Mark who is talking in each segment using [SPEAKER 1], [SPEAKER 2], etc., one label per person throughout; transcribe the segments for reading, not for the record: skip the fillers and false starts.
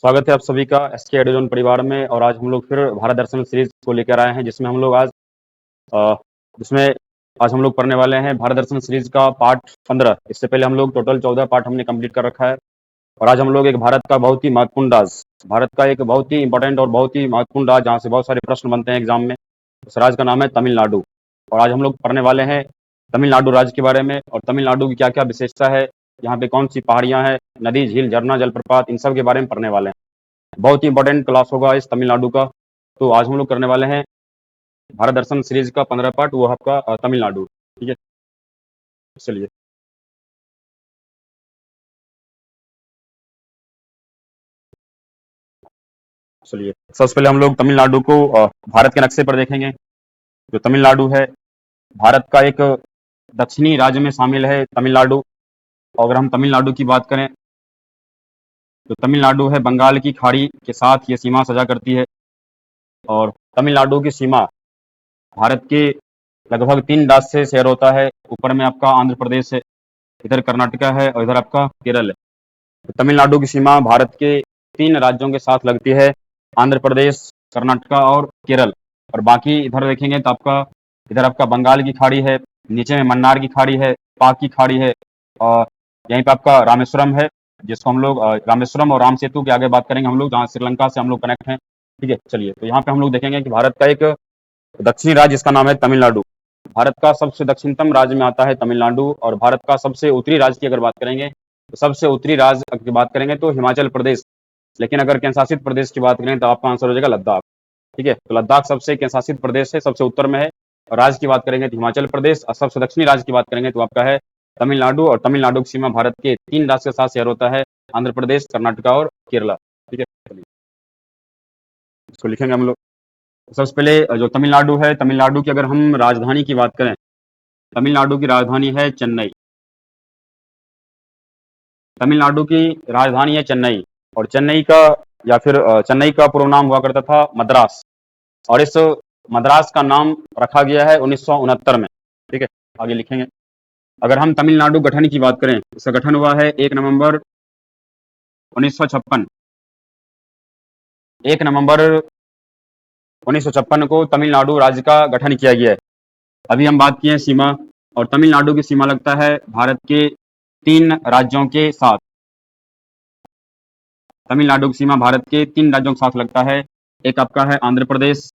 [SPEAKER 1] स्वागत है आप सभी का एसके एडोजोन परिवार में। और आज हम लोग फिर भारत दर्शन सीरीज को लेकर आए हैं, जिसमें हम लोग अ, जिसमें आज हम लोग पढ़ने वाले हैं भारत दर्शन सीरीज का पार्ट 15। इससे पहले हम लोग टोटल 14 पार्ट हमने कंप्लीट कर रखा है। और आज हम लोग एक भारत का बहुत ही महत्वपूर्ण राज्य, भारत का एक बहुत ही इंपॉर्टेंट और बहुत ही महत्वपूर्ण राज्य, जहाँ से बहुत सारे प्रश्न बनते हैं एग्जाम में, उस राज्य का नाम है तमिलनाडु। और आज हम लोग पढ़ने वाले हैं तमिलनाडु राज्य के बारे में, और तमिलनाडु की क्या क्या विशेषता है, यहाँ पे कौन सी पहाड़ियाँ हैं, नदी, झील, झरना, जलप्रपात, इन सब के बारे में पढ़ने वाले हैं। बहुत ही इंपॉर्टेंट क्लास होगा इस तमिलनाडु का। तो आज हम लोग करने वाले हैं भारत दर्शन सीरीज का 15 पार्ट, वो आपका तमिलनाडु। ठीक है, चलिए। चलिए, सबसे पहले हम लोग तमिलनाडु को भारत के नक्शे पर देखेंगे। जो तमिलनाडु है, भारत का एक दक्षिणी राज्य में शामिल है तमिलनाडु। और अगर हम तमिलनाडु की बात करें, तो तमिलनाडु है बंगाल की खाड़ी के साथ ये सीमा सजा करती है। और तमिलनाडु की सीमा भारत के लगभग 3 राज्य से शेयर होता है। ऊपर में आपका आंध्र प्रदेश है, इधर कर्नाटका है, और इधर आपका केरल है। तो तमिलनाडु की सीमा भारत के 3 राज्यों के साथ लगती है, आंध्र प्रदेश, कर्नाटका और केरल। और बाकी इधर देखेंगे तो इधर आपका बंगाल की खाड़ी है, नीचे में मन्नार की खाड़ी है, पाक की खाड़ी है, और यहीं पे आपका रामेश्वरम है, जिसको हम लोग रामेश्वरम और राम सेतु के आगे बात करेंगे हम लोग, जहाँ श्रीलंका से हम लोग कनेक्ट हैं। ठीक है, चलिए। तो यहाँ पे हम लोग देखेंगे कि भारत का एक दक्षिणी राज्य, जिसका नाम है तमिलनाडु। भारत का सबसे दक्षिणतम राज्य में आता है तमिलनाडु। और भारत का सबसे उत्तरी राज्य की अगर बात करेंगे, तो सबसे उत्तरी राज्य की बात करेंगे तो हिमाचल प्रदेश। लेकिन अगर केंद्र शासित प्रदेश की बात करें तो आपका आंसर हो जाएगा लद्दाख। ठीक है, तो लद्दाख सबसे केंद्र शासित प्रदेश है, सबसे उत्तर में है। और राज्य की बात करेंगे तो हिमाचल प्रदेश, और सबसे दक्षिणी राज्य की बात करेंगे तो आपका है तमिलनाडु। और तमिलनाडु की सीमा भारत के 3 राज्य के साथ शेयर होता है, आंध्र प्रदेश, कर्नाटका और केरला। ठीक है, चलिए, इसको लिखेंगे हम लोग। सबसे पहले जो तमिलनाडु है, तमिलनाडु की अगर हम राजधानी की बात करें, तमिलनाडु की राजधानी है चेन्नई। तमिलनाडु की राजधानी है चेन्नई। और चेन्नई का चेन्नई का पूर्व नाम हुआ करता था मद्रास। और इस मद्रास का नाम रखा गया है 1969 में। ठीक है, आगे लिखेंगे। अगर हम तमिलनाडु गठन की बात करें, इसका गठन हुआ है 1 नवंबर 1956। 1 नवंबर 1956 को तमिलनाडु राज्य का गठन किया गया है। अभी हम बात किए हैं सीमा, और तमिलनाडु की सीमा लगता है भारत के 3 राज्यों के साथ। तमिलनाडु की सीमा भारत के 3 राज्यों के साथ लगता है। एक आपका है आंध्र प्रदेश,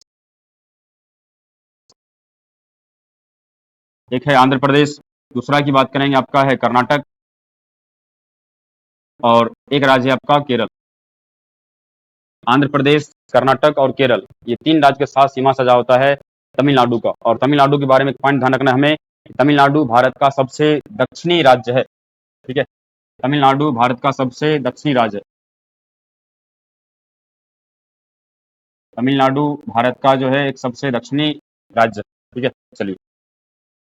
[SPEAKER 1] एक है आंध्र प्रदेश, दूसरा की बात करेंगे आपका है कर्नाटक, और एक राज्य है आपका केरल। आंध्र प्रदेश, कर्नाटक और केरल, ये 3 राज्य के साथ सीमा सजा होता है तमिलनाडु का। और तमिलनाडु के बारे में एक पॉइंट ध्यान रखना है हमें, तमिलनाडु भारत का सबसे दक्षिणी राज्य है। ठीक है, तमिलनाडु भारत का सबसे दक्षिणी राज्य है। तमिलनाडु भारत का जो है एक सबसे दक्षिणी राज्य है। ठीक है, चलिए।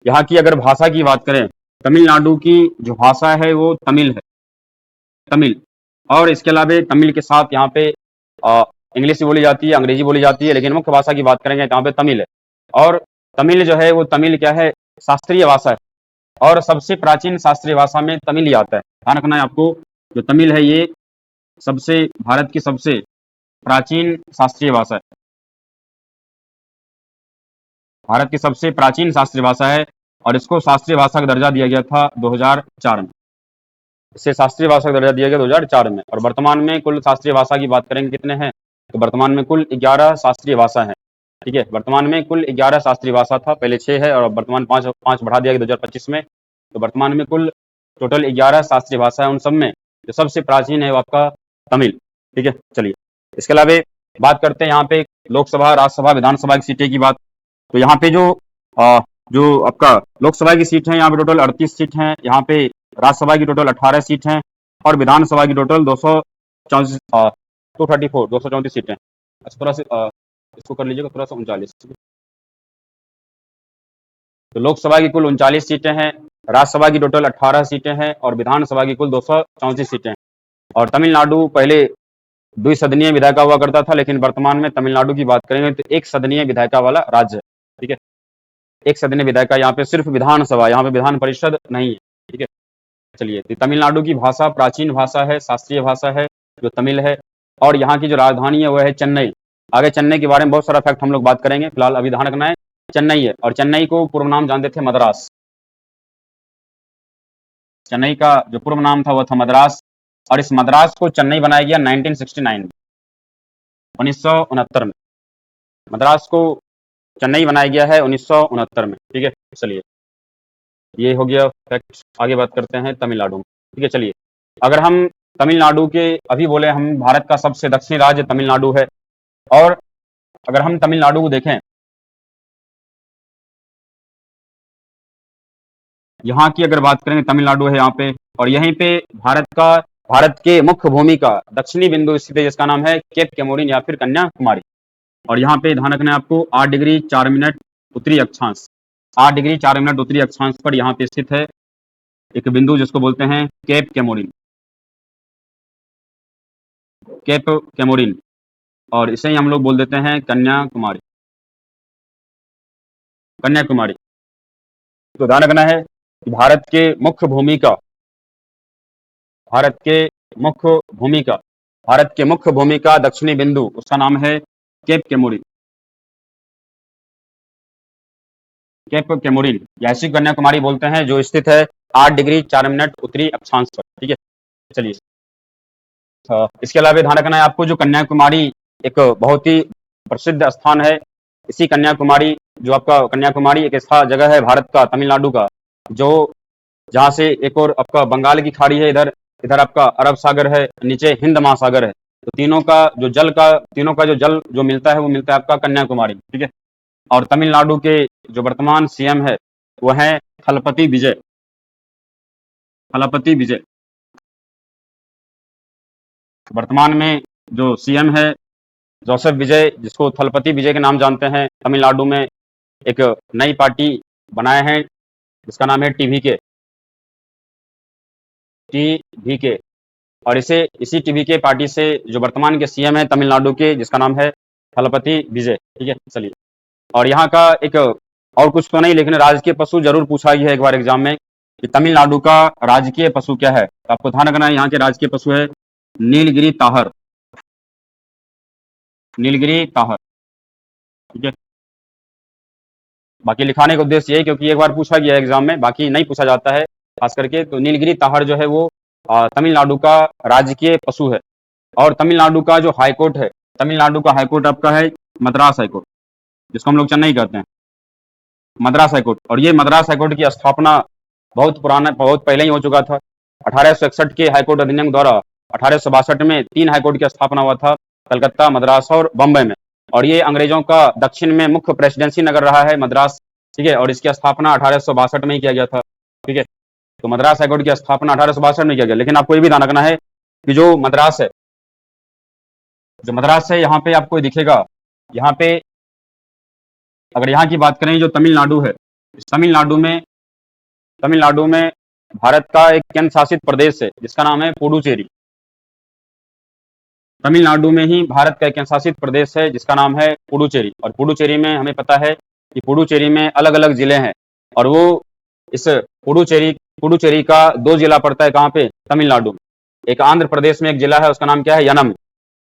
[SPEAKER 1] यहाँ की अगर भाषा की बात करें, तमिलनाडु की जो भाषा है वो तमिल है, तमिल। और इसके अलावा तमिल के साथ यहाँ पे इंग्लिश भी बोली जाती है, अंग्रेजी बोली जाती है, लेकिन मुख्य भाषा की बात करेंगे तो यहाँ पे तमिल है। और तमिल जो है वो तमिल क्या है, शास्त्रीय भाषा है। और सबसे प्राचीन शास्त्रीय भाषा में तमिल ही आता है, ध्यान रखना है आपको। जो तमिल है ये सबसे भारत की सबसे प्राचीन शास्त्रीय भाषा है, भारत की सबसे प्राचीन शास्त्रीय भाषा है। और इसको शास्त्रीय भाषा का दर्जा दिया गया था 2004 में। इसे शास्त्रीय भाषा का दर्जा दिया गया 2004 में। और वर्तमान में कुल शास्त्रीय भाषा की बात करेंगे कितने हैं, तो वर्तमान में कुल 11 शास्त्रीय भाषा है। ठीक है, वर्तमान में कुल 11 शास्त्रीय भाषा था, पहले 6 है और वर्तमान 5 बढ़ा दिया गया 2025 में। तो वर्तमान में कुल टोटल 11 शास्त्रीय भाषा है। उन सब में जो सबसे प्राचीन है वो आपका तमिल। ठीक है, चलिए। इसके अलावा बात करते हैं यहाँ पे लोकसभा, राज्यसभा, विधानसभा की सीटें की बात। तो यहाँ पे जो आपका लोकसभा की सीट है, यहाँ पे टोटल 38 सीट हैं। यहाँ पे राज्यसभा की टोटल 18 सीट हैं, और विधानसभा की टोटल 234 सीटें। अच्छा, थोड़ा सा इसको कर लीजिएगा, थोड़ा सा 39। तो लोकसभा की कुल 39 सीटें हैं, राज्यसभा की टोटल 18 सीटें हैं, और विधानसभा की कुल 234 सीटें हैं। और तमिलनाडु पहले द्विसदनीय विधायिका हुआ करता था, लेकिन वर्तमान में तमिलनाडु की बात करेंगे तो एक सदनीय विधायिका वाला राज्य है। ठीक है, एक सदनीय विधायिका, यहाँ पे सिर्फ विधानसभा, यहाँ पे विधान परिषद नहीं है। ठीक है, चलिए। तो तमिलनाडु की भाषा प्राचीन भाषा है, शास्त्रीय भाषा है जो तमिल है। और यहाँ की जो राजधानी है वह है चेन्नई। आगे चेन्नई के बारे में बहुत सारा फैक्ट हम लोग बात करेंगे, फिलहाल अभी ध्यान रखना है चेन्नई है, और चेन्नई को पूर्व नाम जानते थे मद्रास। चेन्नई का जो पूर्व नाम था वह था मद्रास, और इस मद्रास को चेन्नई बनाया गया 1969 में, 1969 में मद्रास को चेन्नई बनाया गया है 1969 में। ठीक है, चलिए ये हो गया फैक्ट। आगे बात करते हैं तमिलनाडु में। ठीक है, चलिए अगर हम तमिलनाडु के अभी बोले, हम भारत का सबसे दक्षिणी राज्य तमिलनाडु है, और अगर हम तमिलनाडु को देखें, यहाँ की अगर बात करें तमिलनाडु है यहाँ पे, और यहीं पे भारत के मुख्य भूमि का दक्षिणी बिंदु स्थित है जिसका नाम है केप केमोरिन या फिर कन्याकुमारी। और यहाँ पे ध्यान रखना है आपको 8 डिग्री 4 मिनट उत्तरी अक्षांश, 8 डिग्री 4 मिनट उत्तरी अक्षांश पर यहाँ पे स्थित है एक बिंदु जिसको बोलते हैं केप केमोरिन, केप केमोरिन, और इसे ही हम लोग बोल देते हैं कन्याकुमारी, कन्याकुमारी। तो ध्यान रखना है कि भारत के मुख्य भूमि का भारत के मुख्य भूमि का दक्षिणी बिंदु उसका नाम है केप केमोरिन, केप केमोरिन या ऐसी कन्याकुमारी बोलते हैं, जो स्थित है 8 डिग्री 4 मिनट उत्तरी अक्षांश पर। ठीक है, चलिए इसके अलावा ध्यान रखना है आपको जो कन्याकुमारी एक बहुत ही प्रसिद्ध स्थान है। इसी कन्याकुमारी, जो आपका कन्याकुमारी एक ऐसा जगह है भारत का, तमिलनाडु का, जो जहाँ से एक और आपका बंगाल की खाड़ी है, इधर इधर आपका अरब सागर है, नीचे हिंद महासागर है। तो तीनों का जो जल जो मिलता है वो मिलता है आपका कन्याकुमारी। ठीक है, और तमिलनाडु के जो वर्तमान सीएम है वह है थलपति विजय, थलपति विजय। वर्तमान में जो सीएम है जोसेफ विजय, जिसको थलपति विजय के नाम जानते हैं। तमिलनाडु में एक नई पार्टी बनाए हैं जिसका नाम है टीवीके, और इसी टीवीके पार्टी से जो वर्तमान के सीएम है तमिलनाडु के, जिसका नाम है थलपति विजय। ठीक है, चलिए और यहाँ का एक और कुछ तो नहीं, लेकिन राजकीय पशु जरूर पूछा गया है एक बार एग्जाम में कि तमिलनाडु का राजकीय पशु क्या है। तो आपको ध्यान रखना है यहाँ के राजकीय पशु है नीलगिरी ताहर, नीलगिरी ताहर। ठीक है, बाकी लिखाने का उद्देश्य यही, क्योंकि एक बार पूछा गया एग्जाम में, बाकी नहीं पूछा जाता है खास करके। तो नीलगिरी ताहर जो है वो तमिलनाडु का राजकीय पशु है। और तमिलनाडु का जो हाईकोर्ट है, तमिलनाडु का हाईकोर्ट आपका है मद्रास हाईकोर्ट, जिसको हम लोग चेन्नई कहते हैं, मद्रास हाईकोर्ट। और ये मद्रास हाईकोर्ट की स्थापना बहुत पहले ही हो चुका था। 1861 के हाईकोर्ट अधिनियम द्वारा 1862 में 3 हाईकोर्ट की स्थापना हुआ था, कलकत्ता, मद्रास और बम्बई में। और ये अंग्रेजों का दक्षिण में मुख्य प्रेसिडेंसी नगर रहा है मद्रास। ठीक है, और इसकी स्थापना 1862 में ही किया गया था। ठीक है, तो मद्रास हाईकोर्ट की स्थापना 1862 में किया गया। लेकिन आपको ये भी ध्यान रखना है कि जो मद्रास है यहाँ पे आपको दिखेगा, यहाँ पे अगर यहाँ की बात करें जो तमिलनाडु है, इस तमिलनाडु में भारत का एक केंद्र शासित प्रदेश है जिसका नाम है पुडुचेरी। तमिलनाडु में ही भारत का एक केंद्र शासित प्रदेश है जिसका नाम है पुडुचेरी। और पुडुचेरी में हमें पता है कि पुडुचेरी में अलग अलग जिले हैं, और वो इस पुडुचेरी का 2 जिला पड़ता है कहाँ पे, तमिलनाडु में। एक आंध्र प्रदेश में एक जिला है, उसका नाम क्या है, यनम।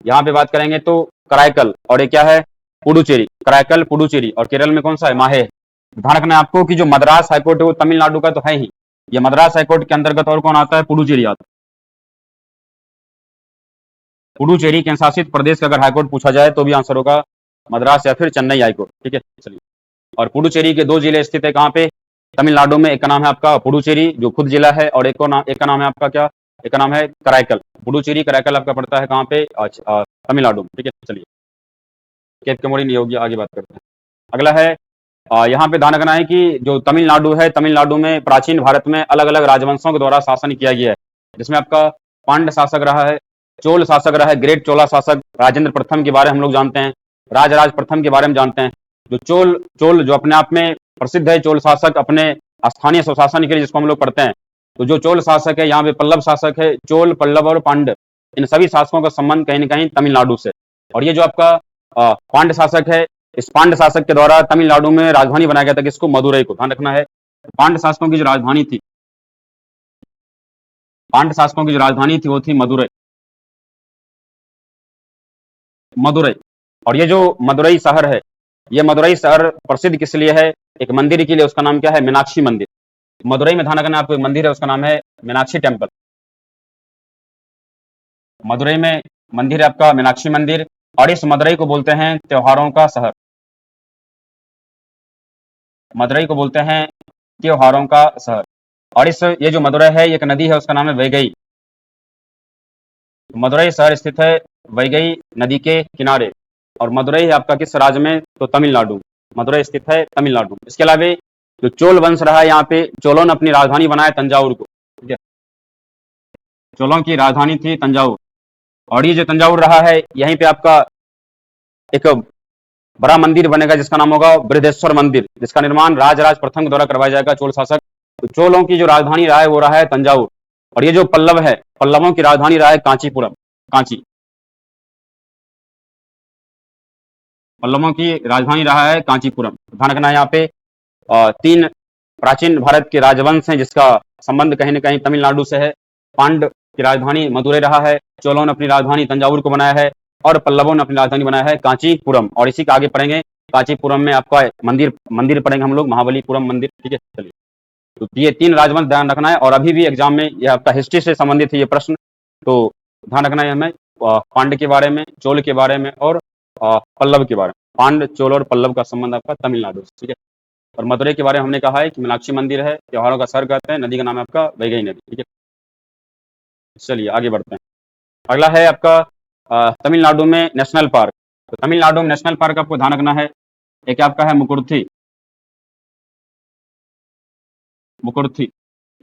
[SPEAKER 1] यहाँ पे बात करेंगे तो कराईकल, और एक क्या है, पुडुचेरी, कराईकल पुडुचेरी। और केरल में कौन सा है, माहे। ध्यान रखना है आपको कि जो मद्रास हाईकोर्ट है वो तमिलनाडु का तो है ही, ये मद्रास हाईकोर्ट के अंतर्गत और कौन आता है, पुडुचेरी आता है। पुडुचेरी केंद्र शासित प्रदेश का अगर हाईकोर्ट पूछा जाए तो भी आंसर होगा मद्रास या फिर चेन्नई हाईकोर्ट। ठीक है, चलिए और पुडुचेरी के 2 जिले स्थित है कहाँ पे, तमिलनाडु में। एक का नाम है आपका पुडुचेरी जो खुद जिला है, और एक का नाम है आपका क्या, एक का नाम है कराईकल। पुडुचेरी कराईकल आपका पड़ता है कहाँ पे, तमिलनाडु में। ठीक है, चलिए केप केमोरिन ये हो गया। आगे बात करते हैं, अगला है यहाँ पे ध्यान रखना है कि जो तमिलनाडु है, तमिलनाडु में प्राचीन भारत में अलग अलग राजवंशों के द्वारा शासन किया गया है, जिसमें आपका पांड्य शासक रहा है, चोल शासक रहा है, ग्रेट चोला शासक राजेंद्र प्रथम के बारे में हम लोग जानते हैं, राजराज प्रथम के बारे में जानते हैं। जो चोल जो अपने आप में प्रसिद्ध है, चोल शासक अपने स्थानीय स्वशासन के लिए जिसको हम लोग पढ़ते हैं। तो जो चोल शासक है, यहाँ पे पल्लव शासक है, चोल, पल्लव और पांड्य, इन सभी शासकों का संबंध कहीं ना कहीं तमिलनाडु से। और ये जो आपका पांड्य शासक है, इस पांड्य शासक के द्वारा तमिलनाडु में राजधानी बनाया गया था, किसको, मदुरई को। ध्यान रखना है पांड्य शासकों की जो राजधानी थी, पांड्य शासकों की जो राजधानी थी वो थी मदुरई। मदुरई। और ये जो मदुरई शहर है, ये मदुरई शहर प्रसिद्ध किस लिए है? एक मंदिर के लिए, उसका नाम क्या है? मीनाक्षी मंदिर। मदुरई में ध्यान रखना, आपको एक मंदिर है, उसका नाम है मीनाक्षी टेम्पल। मदुरई में मंदिर है आपका मीनाक्षी मंदिर। और इस मदुरई को बोलते हैं त्योहारों का शहर। मदुरई को बोलते हैं त्योहारों का शहर। और इस ये जो मदुरई है, ये एक नदी है, उसका नाम है वैगई। मदुरई शहर स्थित है वैगई नदी के किनारे। और मदुरई है आपका किस राज्य में? तो तमिलनाडु। मदुरई स्थित है तमिलनाडु। इसके अलावा जो चोल वंश रहा है, यहाँ पे चोलों ने अपनी राजधानी बनाया तंजावुर को। ठीक है, चोलों की राजधानी थी तंजावुर। और ये जो तंजावुर रहा है, यहीं पे आपका एक बड़ा मंदिर बनेगा जिसका नाम होगा बृहदेश्वर मंदिर, जिसका निर्माण राजराज प्रथम के द्वारा करवाया जाएगा, चोल शासक। तो चोलों की जो राजधानी रहा है वो रहा है तंजावुर। और ये जो पल्लव है, पल्लवों की राजधानी रहा है कांचीपुरम। कांची। पल्लवों की राजधानी रहा है कांचीपुरम। ध्यान रखना है यहाँ पे तीन प्राचीन भारत के राजवंश हैं जिसका संबंध कहीं न कहीं तमिलनाडु से है। पांड की राजधानी मदुरै रहा है, चोलों ने अपनी राजधानी तंजावुर को बनाया है, और पल्लवों ने अपनी राजधानी बनाया है कांचीपुरम। और इसी के आगे पढ़ेंगे कांचीपुरम में आपका मंदिर मंदिर पढ़ेंगे हम लोग, महाबलीपुरम मंदिर। ठीक है, चलिए। तो ये तीन राजवंश ध्यान रखना है, और अभी भी एग्जाम में यह आपका हिस्ट्री से संबंधित है ये प्रश्न। तो ध्यान रखना है हमें पांड के बारे में, चोल के बारे में, और पल्लव के बारे में। पांड, चोल और पल्लव का संबंध आपका तमिलनाडु से। ठीक है। और मदुरै के बारे में हमने कहा है कि मीनाक्षी मंदिर है, त्योहारों का शहर कहते हैं, नदी का नाम है आपका वैगई नदी। ठीक है, चलिए आगे बढ़ते हैं। अगला है आपका तमिलनाडु में नेशनल पार्क। तो तमिलनाडु में नेशनल पार्क आपको ध्यान रखना है, एक आपका है मुकुर्थी। मुकुर्थी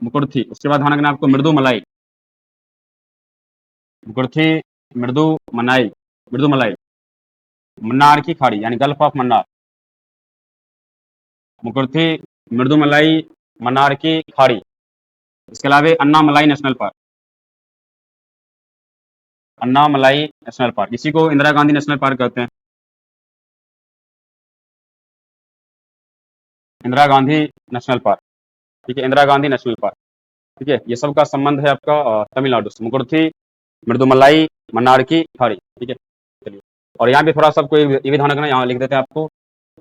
[SPEAKER 1] मुकुर्थी। उसके बाद ध्यान रखना आपको मृदु मलाई। मुकुर्थी, मृदु मनाई, मृदु मलाई। मन्नार की खाड़ी यानी गल्फ ऑफ मन्नार। मुकुर्थी, मृदु मलाई, मन्नार की खाड़ी। इसके अलावा Annamalai national park. Annamalai national park, इसी को इंदिरा गांधी नेशनल पार्क कहते हैं। Indira Gandhi national park. ठीक है, इंदिरा गांधी नेशनल पार्क। ठीक है, ये सब का संबंध है आपका तमिलनाडु से। मुकुर्थी, मृदुमलाई, मन्नार की खाड़ी। ठीक है, चलिए। और यहाँ पे थोड़ा सा आपको ये भी ध्यान रखना, यहाँ लिख देते हैं आपको।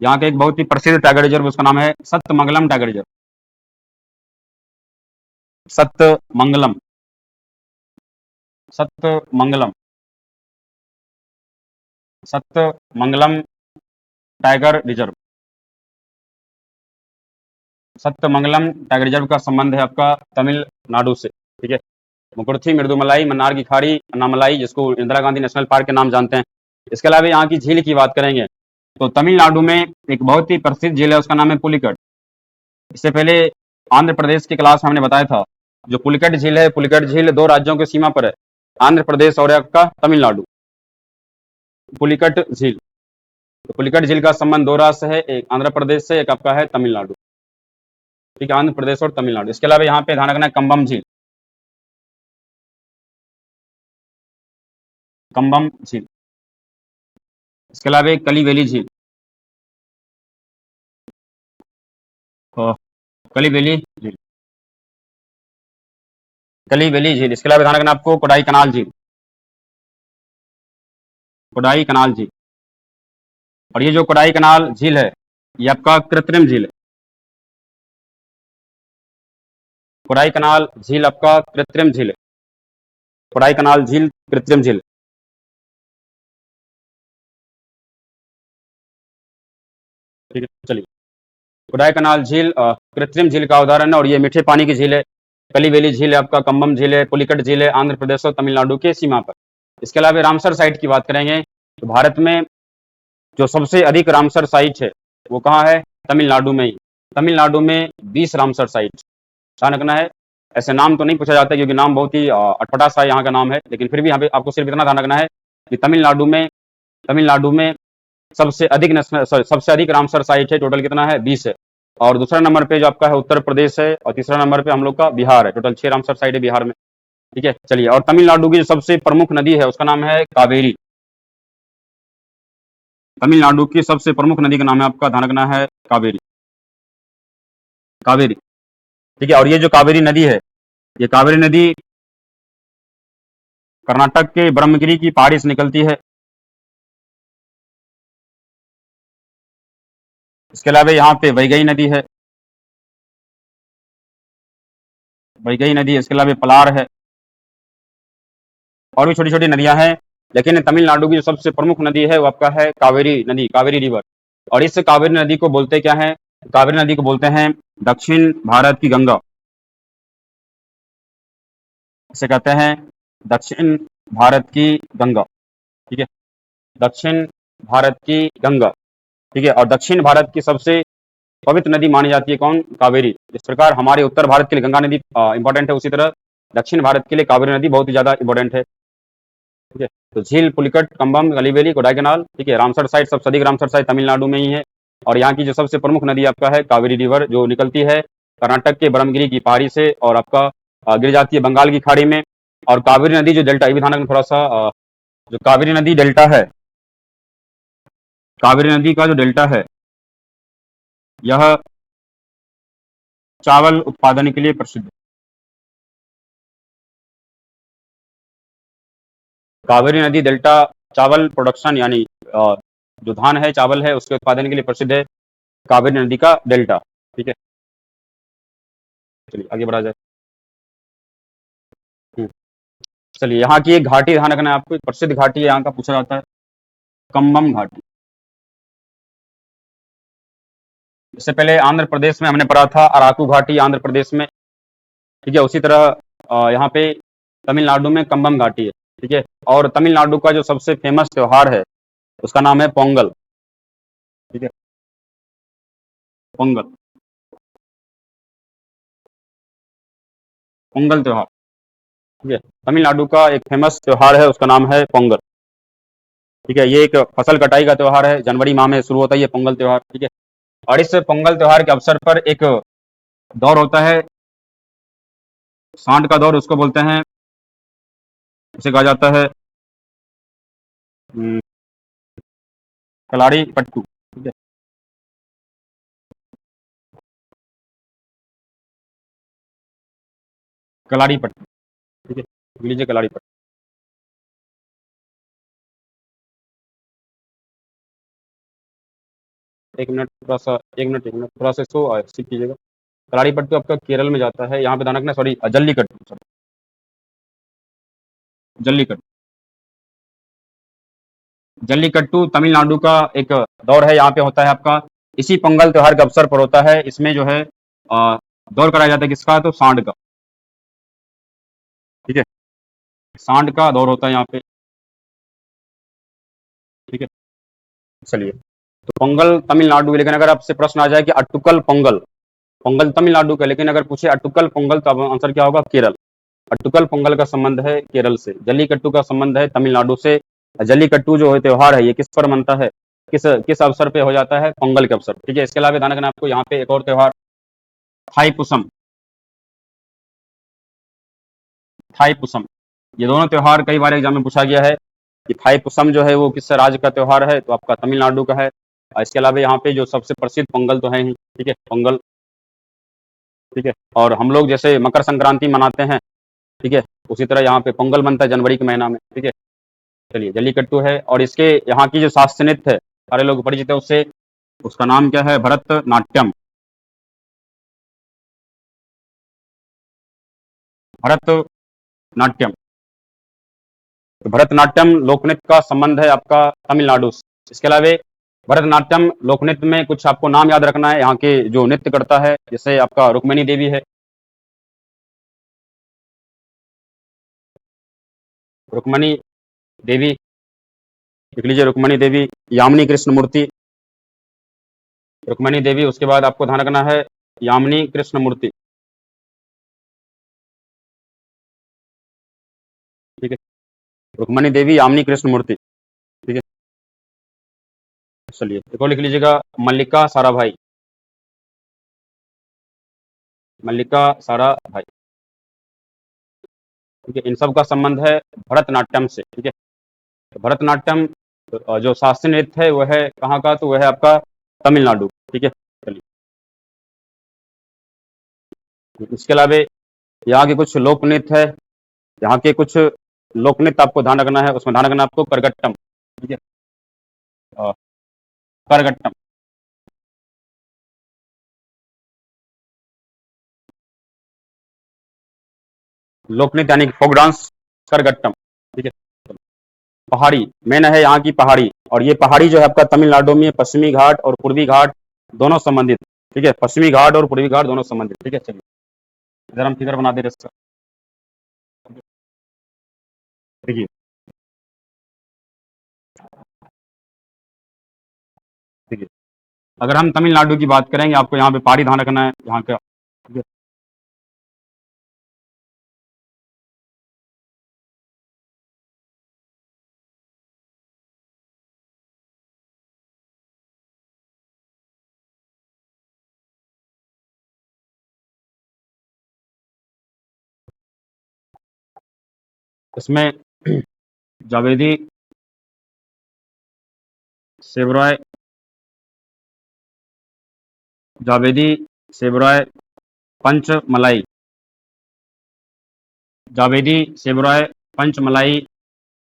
[SPEAKER 1] यहाँ का एक बहुत ही प्रसिद्ध टाइगर रिजर्व, उसका नाम है Sathyamangalam tiger reserve. Sathyamangalam, Sathyamangalam, Sathyamangalam tiger reserve. Sathyamangalam tiger reserve का संबंध है आपका तमिलनाडु से। ठीक है, मुकुर्थी, मृदुमलाई, मन्नार की खाड़ी, अन्नामलाई, जिसको इंदिरा गांधी नेशनल पार्क के नाम जानते हैं। इसके अलावा यहाँ की झील की बात करेंगे तो तमिलनाडु में एक बहुत ही प्रसिद्ध झील है, उसका नाम है पुलिकट। इससे पहले आंध्र प्रदेश की क्लास में हमने बताया था, जो पुलिकट झील है, पुलिकट झील दो राज्यों की सीमा पर है, आंध्र प्रदेश और आपका तमिलनाडु। पुलिकट झील, तो पुलिकट झील का संबंध दो राज्य से है, एक आंध्र प्रदेश से, एक आपका है तमिलनाडु। ठीक है, आंध्र प्रदेश और तमिलनाडु। इसके अलावा यहाँ पे ध्यान रखना है कंबम झील। कंबम झील। इसके अलावा एक कलीवेली झील। कलीवेली झील, कलीवेली झील। इसके अलावा ध्यान रखना आपको कोडाई कनाल झील। कोडाई कनाल झील। और ये जो कोडाई कनाल झील है, ये आपका कृत्रिम झील है। कोडाई कनाल झील आपका कृत्रिम झील है। कोडाई कनाल झील कृत्रिम झील। ठीक है, चलिए। कोडाई कनाल झील कृत्रिम झील का उदाहरण है, और ये मीठे पानी की झील है। कलीवेली झील है आपका, कंबम झील है, पुलिकट झील है, आंध्र प्रदेश और तमिलनाडु के सीमा पर। इसके अलावा रामसर साइट की बात करेंगे तो भारत में जो सबसे अधिक रामसर साइट है वो कहाँ है? तमिलनाडु में ही। तमिलनाडु में 20 रामसर साइट। ध्यान रखना है, ऐसे नाम तो नहीं पूछा जाता क्योंकि नाम बहुत ही अटपटा सा यहाँ का नाम है, लेकिन फिर भी यहाँ पे आपको सिर्फ इतना ध्यान रखना है कि तमिलनाडु में सबसे अधिक रामसर साइट है। टोटल कितना है? 20 है। और दूसरा नंबर पे जो आपका है उत्तर प्रदेश है, और तीसरा नंबर पे हम लोग का बिहार है। टोटल 6 रामसर साइट है बिहार में। ठीक है, चलिए। और तमिलनाडु की जो सबसे प्रमुख नदी है उसका नाम है कावेरी। तमिलनाडु की सबसे प्रमुख नदी का नाम है आपका, ध्यान रखना है, कावेरी। कावेरी। ठीक है, और ये जो कावेरी नदी है, ये कावेरी नदी कर्नाटक के ब्रह्मगिरी की पहाड़ी से निकलती है। इसके अलावा यहाँ पे वैगई नदी है, वैगई नदी है, इसके अलावा पलार है, और भी छोटी छोटी नदियां हैं। लेकिन तमिलनाडु की जो सबसे प्रमुख नदी है वो आपका है कावेरी नदी, कावेरी रिवर। और इस कावेरी नदी को बोलते क्या है? कावेरी नदी को बोलते हैं दक्षिण भारत की गंगा। इसे कहते हैं दक्षिण भारत की गंगा। ठीक है, दक्षिण भारत की गंगा। ठीक है, और दक्षिण भारत की सबसे पवित्र नदी मानी जाती है कौन? कावेरी। इस प्रकार हमारे उत्तर भारत के लिए गंगा नदी इंपॉर्टेंट है, उसी तरह दक्षिण भारत के लिए कावेरी नदी बहुत ही ज्यादा इंपॉर्टेंट है। ठीक है, तो झील, पुलिकट, कंबम, गलीबेली, कोडाईकनाल, ठीक है, रामसर साइड, सब अधिक रामसर साइड तमिलनाडु में ही है। और यहाँ की जो सबसे प्रमुख नदी आपका है कावेरी रिवर, जो निकलती है कर्नाटक के ब्रह्मगिरी की पहाड़ी से और आपका गिर जाती है बंगाल की खाड़ी में। और कावेरी नदी जो डेल्टा, ये भी ध्यान रखना थोड़ा सा, जो कावेरी नदी डेल्टा है, कावेरी नदी का जो डेल्टा है यह चावल उत्पादन के लिए प्रसिद्ध है। कावेरी नदी डेल्टा चावल प्रोडक्शन यानी जो धान है, चावल है, उसके उत्पादन के लिए प्रसिद्ध है कावेरी नदी का डेल्टा। ठीक है, चलिए आगे बढ़ा जाए। हम्म, चलिए, यहाँ की एक घाटी ध्यान रखना है आपको, एक प्रसिद्ध घाटी है यहाँ का, पूछा जाता है कंबम घाटी। इससे पहले आंध्र प्रदेश में हमने पढ़ा था अराकू घाटी, आंध्र प्रदेश में। ठीक है, उसी तरह यहाँ पे तमिलनाडु में कंबम घाटी है। ठीक है, और तमिलनाडु का जो सबसे फेमस त्योहार है उसका नाम है पोंगल। ठीक है, पोंगल, पोंगल त्योहार। ठीक है, तमिलनाडु का एक फेमस त्योहार है, उसका नाम है पोंगल। ठीक है, ये एक फसल कटाई का त्योहार है, जनवरी माह में शुरू होता है ये पोंगल त्योहार। ठीक है, और इस पोंगल त्योहार के अवसर पर एक दौर होता है, सांड का दौर उसको बोलते हैं। उसे कहा जाता है हम्म, कलाड़ी पट्टू। ठीक है, कलाड़ी पट्टू। ठीक है, लिख लीजिए कलाड़ी पट्टू। 1 मिनट, थोड़ा सा 1 मिनट थोड़ा सा इसको सीख कीजिएगा। कलाड़ी पट्टू आपका केरल में जाता है, यहाँ पे ध्यान रखना, सॉरी जल्लीकट्टू, जल्लीकट्टू। जल्लीकट्टू तमिलनाडु का एक दौर है, यहाँ पे होता है आपका इसी पोंगल त्योहार के अवसर पर होता है। इसमें जो है दौर कराया जाता है किसका? तो सांड का। ठीक है, सांड का दौर होता है यहाँ पे। ठीक है, चलिए, तो पोंगल तमिलनाडु, लेकिन अगर आपसे प्रश्न आ जाए कि अट्टुकल पोंगल, पोंगल तमिलनाडु का, लेकिन अगर पूछे अट्टुकल पोंगल तो अब आंसर क्या होगा? केरल। अट्टुकल पोंगल का संबंध है केरल से, जल्लीकट्टू का संबंध है तमिलनाडु से। जल्लीकट्टू जो है त्योहार है, ये किस पर मनता है, किस किस अवसर पे हो जाता है? पोंगल के अवसर पर। ठीक है, इसके अलावा ध्यान रखना आपको, यहाँ पे एक और त्योहार थाईपुसम, थाईपुसम। ये दोनों त्योहार कई बार एग्जाम में पूछा गया है कि थाईपुसम जो है वो किस राज्य का त्योहार है, तो आपका तमिलनाडु का है। इसके अलावा यहाँ पे जो सबसे प्रसिद्ध पोंगल तो है ही। ठीक है, पोंगल। ठीक है, और हम लोग जैसे मकर संक्रांति मनाते हैं, ठीक है, उसी तरह यहाँ पे पोंगल बनता है जनवरी के महीना में। ठीक है, चलिए, जल्लीकट्टू है, और इसके यहाँ की जो शास्त्रीय नृत्य है, सारे लोग परिचित है उससे, उसका नाम क्या है? भरतनाट्यम। भरतनाट्यम। तो भरतनाट्यम लोकनृत्य का संबंध है आपका तमिलनाडु से। इसके अलावा भरतनाट्यम लोकनृत्य में कुछ आपको नाम याद रखना है, यहाँ के जो नृत्य करता है, जैसे आपका रुक्मिणी देवी है, रुक्मणी देवी, लिख लीजिए रुक्मणी देवी। यामिनी कृष्ण मूर्ति, रुक्मणी देवी। उसके बाद आपको ध्यान रखना है यामिनी कृष्ण मूर्ति। ठीक है, रुक्मणी देवी, यामिनी कृष्ण मूर्ति। ठीक है, चलिए, एक और लिख लीजिएगा मल्लिका साराभाई, मल्लिका साराभाई। ठीक है, इन सब का संबंध है भरतनाट्यम से। ठीक है, तो भरतनाट्यम जो शास्त्रीय नृत्य है वह है कहाँ का? तो वह है आपका तमिलनाडु। ठीक है, चलिए, इसके अलावा यहाँ के कुछ लोक नृत्य है, यहाँ के कुछ लोक नृत्य आपको ध्यान रखना है, उसमें ध्यान रखना है आपको करगट्टम। ठीक है, करगट्टम। लोक नृत्य यानी फोक डांस, करगट्टम, ठीक है। पहाड़ी मेन है यहाँ की पहाड़ी, और ये पहाड़ी जो है आपका तमिलनाडु में पश्चिमी घाट और पूर्वी घाट दोनों संबंधित, ठीक है, पश्चिमी घाट और पूर्वी घाट दोनों संबंधित, ठीक है। चलिए इधर हम फिगर बना दे रहे हैं, देखिए देखिए, अगर हम तमिलनाडु की बात करेंगे, आपको यहाँ पे पहाड़ी ध्यान रखना है यहाँ का, ठीक है। इसमें जावेदी, सेबरॉय, जावेदी, सेबरॉय, पंचमलाई, जावेदी, सेबरॉय, पंचमलाई,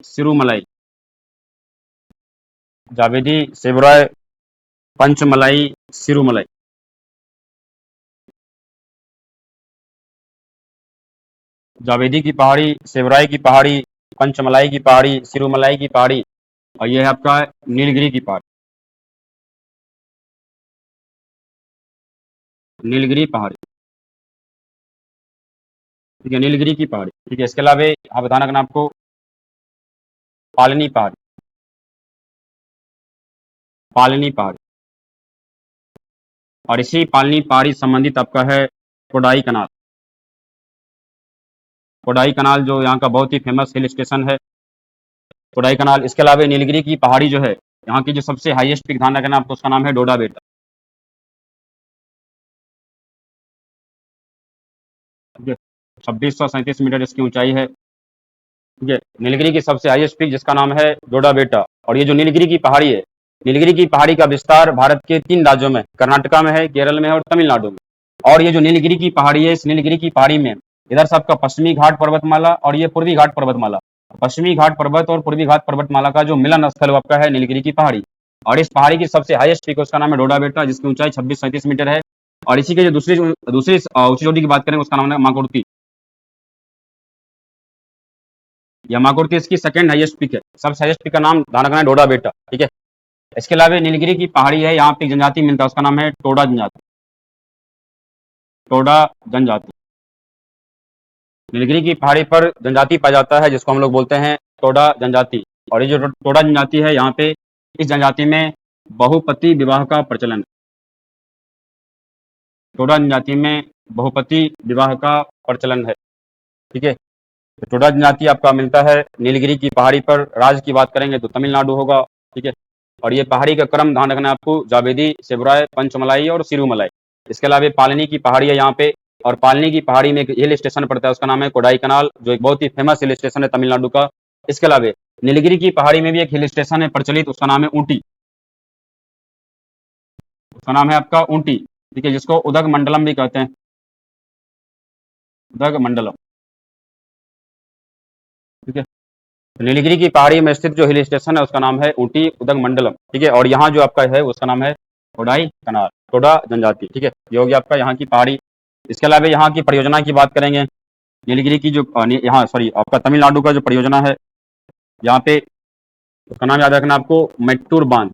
[SPEAKER 1] सिरुमलाई, जावेदी, सेबरॉय, पंचमलाई, सिरुमलाई, जावेदी की पहाड़ी, सेबरॉय की पहाड़ी, पंचमलाई की पहाड़ी, सिरुमलाई की पहाड़ी, और ये है आपका नीलगिरी की पहाड़ी, नीलगिरी पहाड़ी, ठीक है, नीलगिरी की पहाड़ी, ठीक है। इसके अलावा यहाँ बताना रखना आपको पालनी पहाड़ी, पालनी पहाड़ी, और इसी पालनी पहाड़ी संबंधित आपका है कोडाई कनाल, कोडाई कनाल जो यहाँ का बहुत ही फेमस हिल स्टेशन है, कोडाई कनाल। इसके अलावा नीलगिरी की पहाड़ी जो है, यहाँ की जो सबसे हाईएस्ट पीक ध्यान रखना आपको, उसका नाम है डोडा बेटा, 2637 मीटर इसकी ऊंचाई है, ठीक है। नीलगिरी की सबसे हाईएस्ट पीक जिसका नाम है डोडा बेटा, और ये जो नीलगिरी की पहाड़ी है, नीलगिरी की पहाड़ी का विस्तार भारत के 3 राज्यों में, कर्नाटका में है, केरल में है और तमिलनाडु में। और ये जो नीलगिरी की पहाड़ी है, इस नीलगिरी की पहाड़ी में इधर से आपका पश्चिमी घाट पर्वतमाला और ये पूर्वी घाट पर्वतमाला, पश्चिमी घाट पर्वत और पूर्वी घाट पर्वतमाला का जो मिलन स्थल वो आपका है नीलगिरी की पहाड़ी, और इस पहाड़ी की सबसे हाईएस्ट पीक उसका नाम है डोडा बेटा, जिसकी ऊंचाई 2637 मीटर है। और इसी के जो दूसरी दूसरी ऊंची चोटी की बात करें, उसका नाम है माकुर्ती, या माकुर्ती इसकी सेकंड हाईएस्ट पीक है, सबसे हाईएस्ट पीक का नाम ध्यान रखना है डोडा बेटा, ठीक है। इसके अलावा नीलगिरी की पहाड़ी है, यहाँ पे एक जनजाति मिलता है, उसका नाम है टोडा जनजाति, टोडा जनजाति। नीलगिरी की पहाड़ी पर जनजाति पाया जाता है जिसको हम लोग बोलते हैं टोडा जनजाति, और ये जो टोडा जनजाति है, यहाँ पे इस जनजाति में बहुपति विवाह का प्रचलन है, टोडा जनजाति में बहुपति विवाह का प्रचलन है, ठीक है। तो टोडा जनजाति आपका मिलता है नीलगिरी की पहाड़ी पर। राज्य की बात करेंगे तो तमिलनाडु होगा, ठीक है। और ये पहाड़ी का क्रम ध्यान रखना है आपको, जावेदी, सेबराय, पंचमलाई और सिरुमलाई। इसके अलावा पालनी की पहाड़ी है यहाँ पे, और पालनी की पहाड़ी में एक हिल स्टेशन पड़ता है, उसका नाम है कोडाई कनाल, जो एक बहुत ही फेमस हिल स्टेशन है तमिलनाडु का। इसके अलावा नीलगिरी की पहाड़ी में भी एक हिल स्टेशन है प्रचलित, उसका नाम है ऊटी, उसका नाम है आपका ऊटी, ठीक है, जिसको उदग मंडलम भी कहते हैं, उदग मंडलम, ठीक है। तो नीलगिरी की पहाड़ी में स्थित जो हिल स्टेशन है उसका नाम है ऊटी उदग मंडलम, ठीक है। और यहाँ जो आपका है उसका नाम है कोडाई कनाल, टोडा जनजाति, ठीक है। ये हो गया आपका यहाँ की पहाड़ी। इसके अलावा यहाँ की परियोजना की बात करेंगे, नीलगिरी की जो यहाँ सॉरी आपका तमिलनाडु का जो परियोजना है, यहाँ पे उसका नाम याद रखना आपको, मेट्टूर बांध।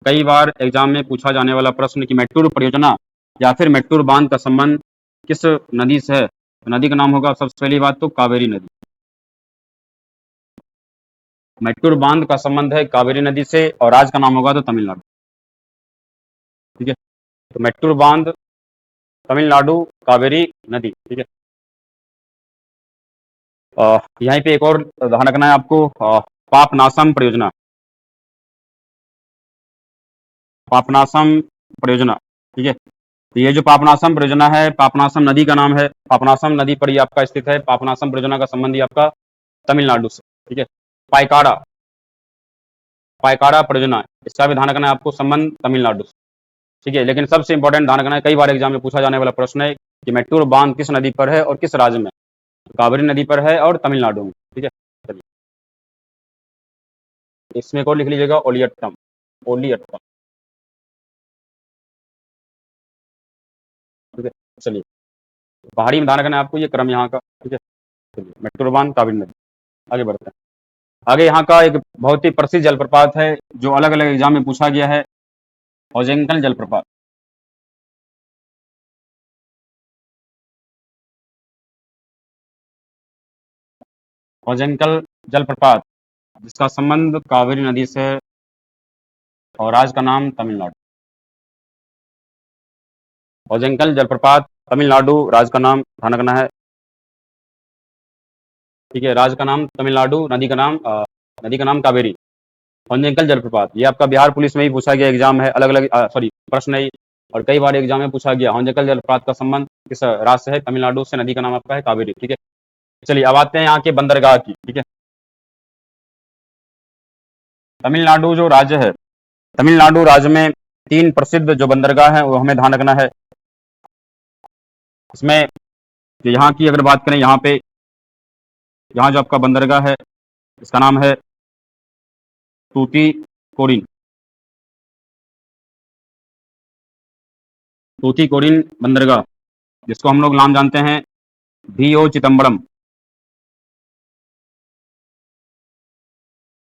[SPEAKER 1] कई बार एग्जाम में पूछा जाने वाला प्रश्न कि मेट्टूर परियोजना या फिर मेट्टूर बांध का संबंध किस नदी से है, तो नदी का नाम होगा सबसे पहली बात तो कावेरी नदी, मेट्टूर बांध का संबंध है कावेरी नदी से, और राज्य का नाम होगा तो तमिलनाडु, ठीक है। तो मेट्टूर बांध, तमिलनाडु, कावेरी नदी, ठीक है। यहीं पे एक और ध्यान रखना है आपको, पापनासम परियोजना, पापनासम परियोजना, ठीक है। तो ये जो पापनासम परियोजना है, पापनासम नदी का नाम है, पापनासम नदी पर ये आपका स्थित है, पापनासम परियोजना का संबंध ही आपका तमिलनाडु से, ठीक है। पाइकाड़ा, पाइकाड़ा परियोजना, इसका भी ध्यान रखना है आपको, संबंध तमिलनाडु से, ठीक है। लेकिन सबसे इंपॉर्टेंट ध्यान रखना है, कई बार एग्जाम में पूछा जाने वाला प्रश्न है कि मेट्टूर बांध किस नदी पर है और किस राज्य में, कावेरी नदी पर है और तमिलनाडु में, ठीक है। चलिए इसमें एक और लिख लीजिएगा, ओलियट्टम, ओलियट्टम, ठीक है। चलिए पहाड़ी में ध्यान रखना है आपको, ये क्रम यहाँ का, ठीक है। चलिए, मेट्रोबान, कावेरी नदी, आगे बढ़ते हैं। आगे यहाँ का एक बहुत ही प्रसिद्ध जलप्रपात है जो अलग अलग एग्जाम में पूछा गया है, होजेंकल जलप्रपात। होजेंकल जलप्रपात, जिसका संबंध कावेरी नदी से है और राज्य का नाम तमिलनाडु। होजेंकल जलप्रपात, तमिलनाडु, राज्य का नाम ध्यान रखना है, ठीक है। राज्य का नाम तमिलनाडु, नदी का नाम कावेरी। होजेंकल जलप्रपात, ये आपका बिहार पुलिस में ही पूछा गया एग्जाम है, अलग अलग सॉरी प्रश्न है, और कई बार एग्जाम में पूछा गया। होजेंकल जलप्रपात का संबंध किस राज्य से है? तमिलनाडु से। नदी का नाम आपका है कावेरी, ठीक है। चलिए अब आते हैं यहाँ के बंदरगाह की, ठीक है। तमिलनाडु जो राज्य है, तमिलनाडु राज्य में 3 प्रसिद्ध जो बंदरगाह हैं वो हमें ध्यान रखना है। इसमें यहाँ की अगर बात करें, यहाँ जो आपका बंदरगाह है इसका नाम है तूतीकोरिन। तूतीकोरिन बंदरगाह, जिसको हम लोग नाम जानते हैं VO चिदम्बरम।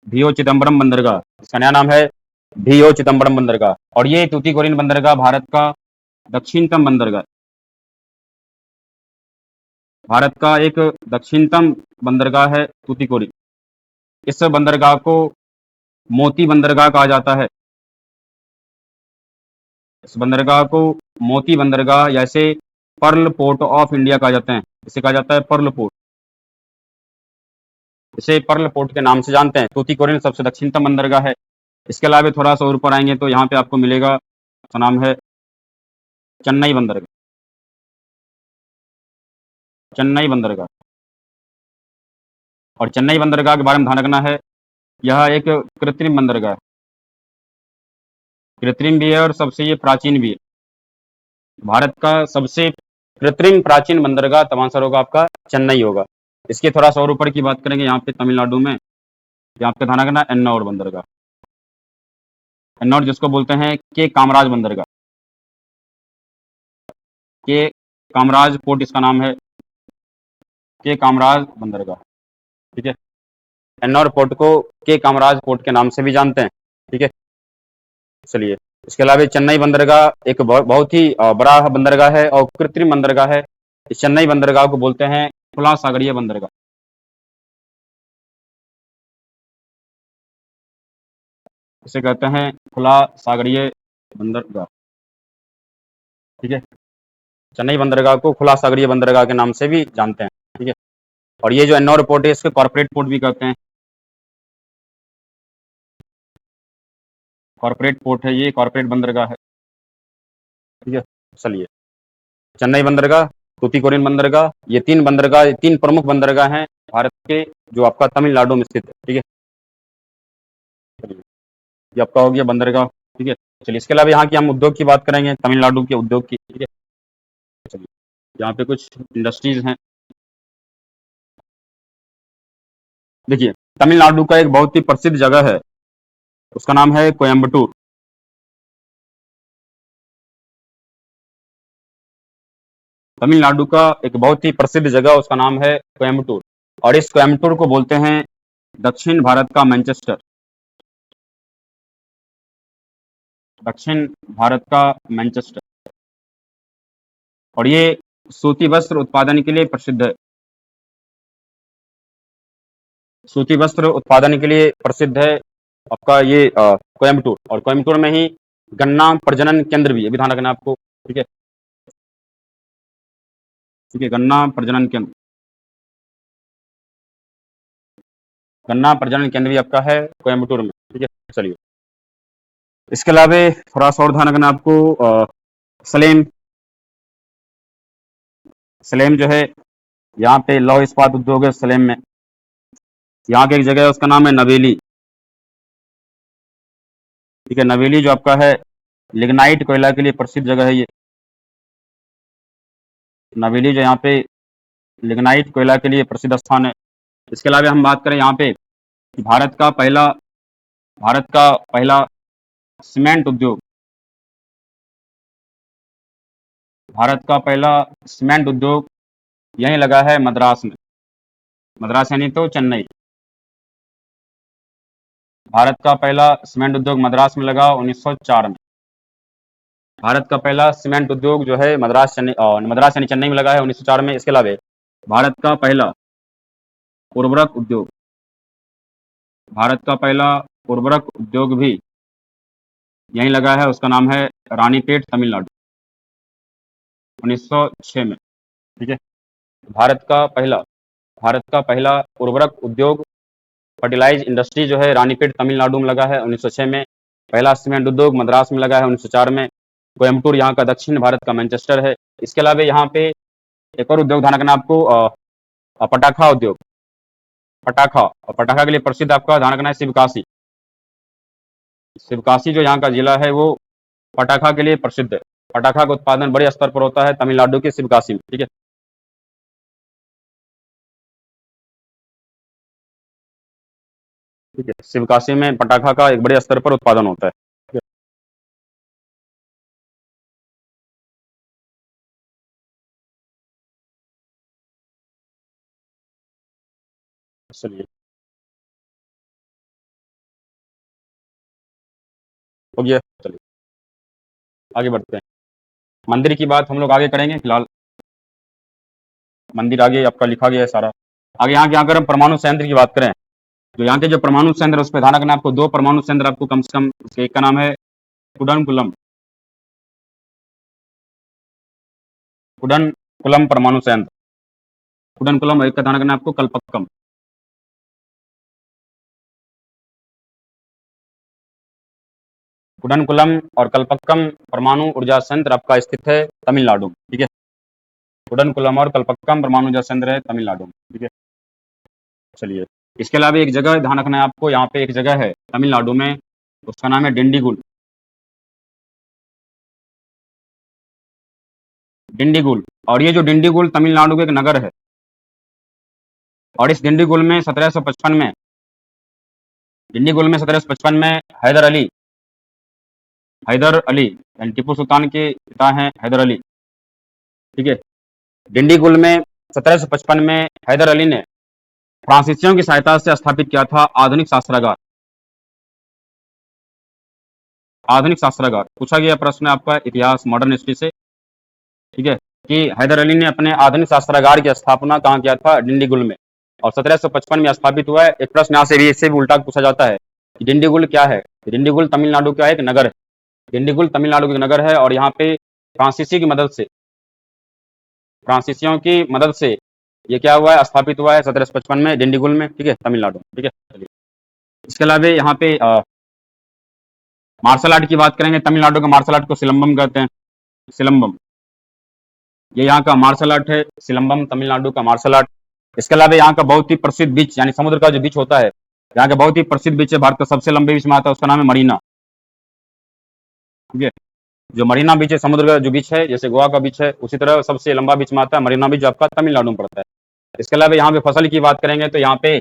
[SPEAKER 1] VO चिदम्बरम बंदरगाह, इसका नया नाम है VO चिदम्बरम बंदरगाह। और ये तूतीकोरिन बंदरगाह भारत का दक्षिणतम बंदरगाह, भारत का एक दक्षिणतम बंदरगाह है तूतीकोरिन। इस बंदरगाह को मोती बंदरगाह कहा जाता है। इस बंदरगाह को मोती बंदरगाह, या इसे पर्ल पोर्ट ऑफ इंडिया कहा जाता है। इसे कहा जाता है पर्ल पोर्ट, इसे पर्ल पोर्ट के नाम से जानते हैं। तूतीकोरिन सबसे दक्षिणतम बंदरगाह है। इसके अलावा थोड़ा सा ऊपर आएंगे तो यहाँ पे आपको मिलेगा, उसका नाम है चेन्नई बंदरगाह। चेन्नई बंदरगाह, और चेन्नई बंदरगाह के बारे में ध्यान रखना है, यह एक कृत्रिम बंदरगाह है। कृत्रिम भी है और सबसे ये प्राचीन भी है। भारत का सबसे कृत्रिम प्राचीन बंदरगाह तब आंसर होगा आपका चेन्नई होगा। इसके थोड़ा सा और ऊपर की बात करेंगे, यहाँ पे तमिलनाडु में, यहाँ पे ध्यान रखना एन्नौर बंदरगाह। एन्नौर जिसको बोलते हैं के कामराज बंदरगाह, के कामराज पोर्ट इसका नाम है, के कामराज बंदरगाह, ठीक है। एन्नौर पोर्ट को के कामराज पोर्ट के नाम से भी जानते हैं, ठीक है। चलिए, इसके अलावा चेन्नई बंदरगाह एक बहुत ही बड़ा बंदरगाह है और कृत्रिम बंदरगाह है। इस चेन्नई बंदरगाह को बोलते हैं खुला सागरीय बंदरगाह। इसे कहते हैं खुला सागरीय बंदरगाह, ठीक है। चेन्नई बंदरगाह को खुला सागरीय बंदरगाह के नाम से भी जानते हैं, ठीक है। और ये जो एन्नौर पोर्ट है इसके कॉर्पोरेट पोर्ट भी कहते हैं। कॉर्पोरेट पोर्ट है, ये कॉर्पोरेट बंदरगाह है, ठीक है। चलिए, चेन्नई बंदरगाह, तूतीकोरिन बंदरगाह, ये 3 बंदरगाह, 3 प्रमुख बंदरगाह हैं भारत के, जो आपका तमिलनाडु में स्थित है, ठीक है। चलिए, ये आपका हो गया बंदरगाह, ठीक है। चलिए, इसके अलावा यहाँ की हम उद्योग की बात करेंगे, तमिलनाडु के उद्योग की, ठीक है। चलिए, यहाँ पे कुछ इंडस्ट्रीज हैं। देखिए, तमिलनाडु का एक बहुत ही प्रसिद्ध जगह है, उसका नाम है कोयम्बटूर। तमिलनाडु का एक बहुत ही प्रसिद्ध जगह, उसका नाम है कोयम्बटूर। और इस कोयम्बटूर को बोलते हैं दक्षिण भारत का मैनचेस्टर। दक्षिण भारत का मैनचेस्टर। और ये सूती वस्त्र उत्पादन के लिए प्रसिद्ध है। सूती वस्त्र उत्पादन के लिए प्रसिद्ध है आपका ये कोयम्बटूर। और कोयम्बटूर में ही गन्ना प्रजनन केंद्र भी है, ध्यान रखना आपको, ठीक है। ठीक है, गन्ना प्रजनन केंद्र, गन्ना प्रजनन केंद्र भी आपका है कोयम्बटूर में, ठीक है। चलिए, इसके अलावा थोड़ा सा और ध्यान रखना आपको, सलेम। सलेम जो है, यहाँ पे लौह इस्पात उद्योग है सलेम में। यहाँ की एक जगह है, उसका नाम है नवेली, ठीक है। नवेली जो आपका है लिग्नाइट कोयला के लिए प्रसिद्ध जगह है ये। नवेली जो यहाँ पे लिग्नाइट कोयला के लिए प्रसिद्ध स्थान है। इसके अलावा हम बात करें यहाँ पे भारत का पहला भारत का पहला सीमेंट उद्योग, भारत का पहला सीमेंट उद्योग यहीं लगा है मद्रास में। मद्रास यानी तो चेन्नई। भारत का पहला सीमेंट उद्योग मद्रास में लगा 1904 में। भारत का पहला सीमेंट उद्योग जो है मद्रास यानी चेन्नई में लगा है 1904 में। इसके अलावा भारत का पहला उर्वरक उद्योग, भारत का पहला उर्वरक उद्योग भी यहीं लगा है, उसका नाम है रानीपेट, तमिलनाडु, 1906 में। ठीक है। भारत का पहला उर्वरक उद्योग फर्टिलाइज इंडस्ट्री जो है रानीपेट तमिलनाडु में लगा है 1906 में। पहला सीमेंट उद्योग मद्रास में लगा है 1904 में। कोयम्बटूर यहाँ का दक्षिण भारत का मैनचेस्टर है। इसके अलावा यहाँ पे एक और उद्योग ध्यान रखना आपको, पटाखा उद्योग। पटाखा, और पटाखा के लिए प्रसिद्ध आपका ध्यान रखना है शिवकाशी। शिवकाशी जो यहाँ का जिला है वो पटाखा के लिए प्रसिद्ध है। पटाखा का उत्पादन बड़े स्तर पर होता है तमिलनाडु के शिवकाशी में। ठीक है। ठीक है, शिवकाशी में पटाखा का एक बड़े स्तर पर उत्पादन होता है। ठीक है, चलिए हो गया। चलिए आगे बढ़ते हैं। मंदिर की बात हम लोग आगे करेंगे, फिलहाल मंदिर आगे आपका लिखा गया है सारा। आगे यहाँ की अगर हम परमाणु संयंत्र की बात करें, तो यहाँ के जो परमाणु संयंत्र उस पर ध्यान रखना है आपको। दो परमाणु संयंत्र आपको कम से कम, एक का नाम है कुडनकुलम, कुडनकुलम परमाणु संयंत्र, कुडनकुलम। एक का ध्यान रखना है आपको कलपक्कम। कुडनकुलम और कलपक्कम परमाणु ऊर्जा संयंत्र आपका स्थित है तमिलनाडु में। ठीक है। कुडनकुलम और कलपक्कम परमाणु ऊर्जा संयंत्र है तमिलनाडु में। ठीक है। चलिए, इसके अलावा एक जगह ध्यान रखना है आपको, यहाँ पे एक जगह है तमिलनाडु में, उसका नाम है डिंडीगुल। डिंडीगुल, और ये जो डिंडीगुल तमिलनाडु का एक नगर है, और इस डिंडीगुल में 1755 में, डिंडीगुल में 1755 में हैदर अली यानी टीपू सुल्तान के पिता हैं हैदर अली। ठीक है। डिंडीगुल में 1755 में हैदर अली ने फ्रांसीसियों की सहायता से स्थापित किया था आधुनिक शास्त्रागार। आधुनिक शास्त्रागार पूछा गया प्रश्न है आपका इतिहास मॉडर्न हिस्ट्री से। ठीक है, कि हैदर अली ने अपने आधुनिक शास्त्रागार की स्थापना कहाँ किया था? डिंडीगुल में, और 1755 में स्थापित हुआ है। एक प्रश्न यहाँ से भी इससे भी उल्टा पूछा जाता है कि डिंडीगुल क्या है? डिंडीगुल तमिलनाडु का एक नगर है। डिंडीगुल तमिलनाडु का नगर है, और यहाँ पे फ्रांसीसियों की मदद से ये क्या हुआ है? स्थापित हुआ है 1755 में डिंडीगुल में। ठीक है, तमिलनाडु। ठीक है, चलिए इसके अलावा यहाँ पे मार्शल आर्ट की बात करेंगे। तमिलनाडु के मार्शल आर्ट को सिलंबम कहते हैं। सिलंबम, ये यहाँ का मार्शल आर्ट है। सिलंबम तमिलनाडु का मार्शल आर्ट। इसके अलावा यहाँ का बहुत ही प्रसिद्ध बीच, यानी समुद्र का जो बीच होता है, यहाँ का बहुत ही प्रसिद्ध बीच है, भारत का सबसे लंबे बीच में आता है, उसका नाम है मरीना। ठीक है, जो मरीना बीच है, समुद्र का जो बीच है, जैसे गोवा का बीच है, उसी तरह सबसे लंबा बीच में आता है मरीना बीच, जो आपका तमिलनाडु में पड़ता है। इसके अलावा यहाँ पे फसल की बात करेंगे तो यहाँ पे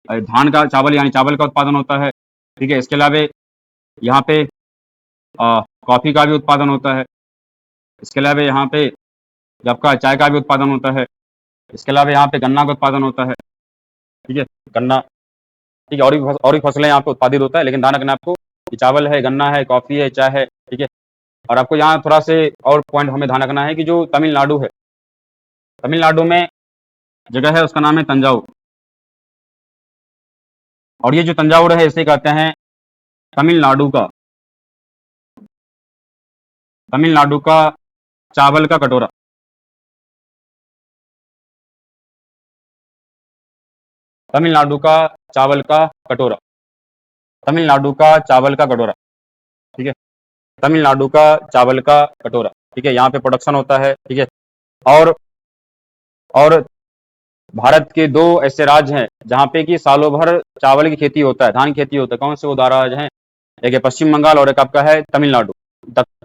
[SPEAKER 1] धान का, चावल यानी चावल का उत्पादन होता है। ठीक है, इसके अलावा यहाँ पे कॉफी का भी उत्पादन होता है। इसके अलावा यहाँ पे आपका चाय का भी उत्पादन होता है। इसके अलावा यहाँ पे गन्ना का उत्पादन होता है। ठीक है, गन्ना। ठीक है, और भी फसलें यहाँ पे उत्पादित होता है, लेकिन ध्यान रखना आपको कि चावल है, गन्ना है, कॉफी है, चाय है। ठीक है, और आपको यहाँ थोड़ा से और पॉइंट हमें ध्यान रखना है कि जो तमिलनाडु है, तमिलनाडु में जगह है उसका नाम है तंजाउर, और ये जो तंजाउर है इसे कहते हैं तमिलनाडु का तमिलनाडु का चावल का कटोरा। तमिलनाडु का चावल का कटोरा। तमिलनाडु का चावल का कटोरा। ठीक है, तमिलनाडु का चावल का कटोरा। ठीक है, यहाँ पे प्रोडक्शन होता है। ठीक है, और और भारत के दो ऐसे राज्य हैं जहाँ पे कि सालों भर चावल की खेती होता है, धान की खेती होता है। कौन से वो दो राज्य हैं? एक है पश्चिम बंगाल और एक आपका है तमिलनाडु।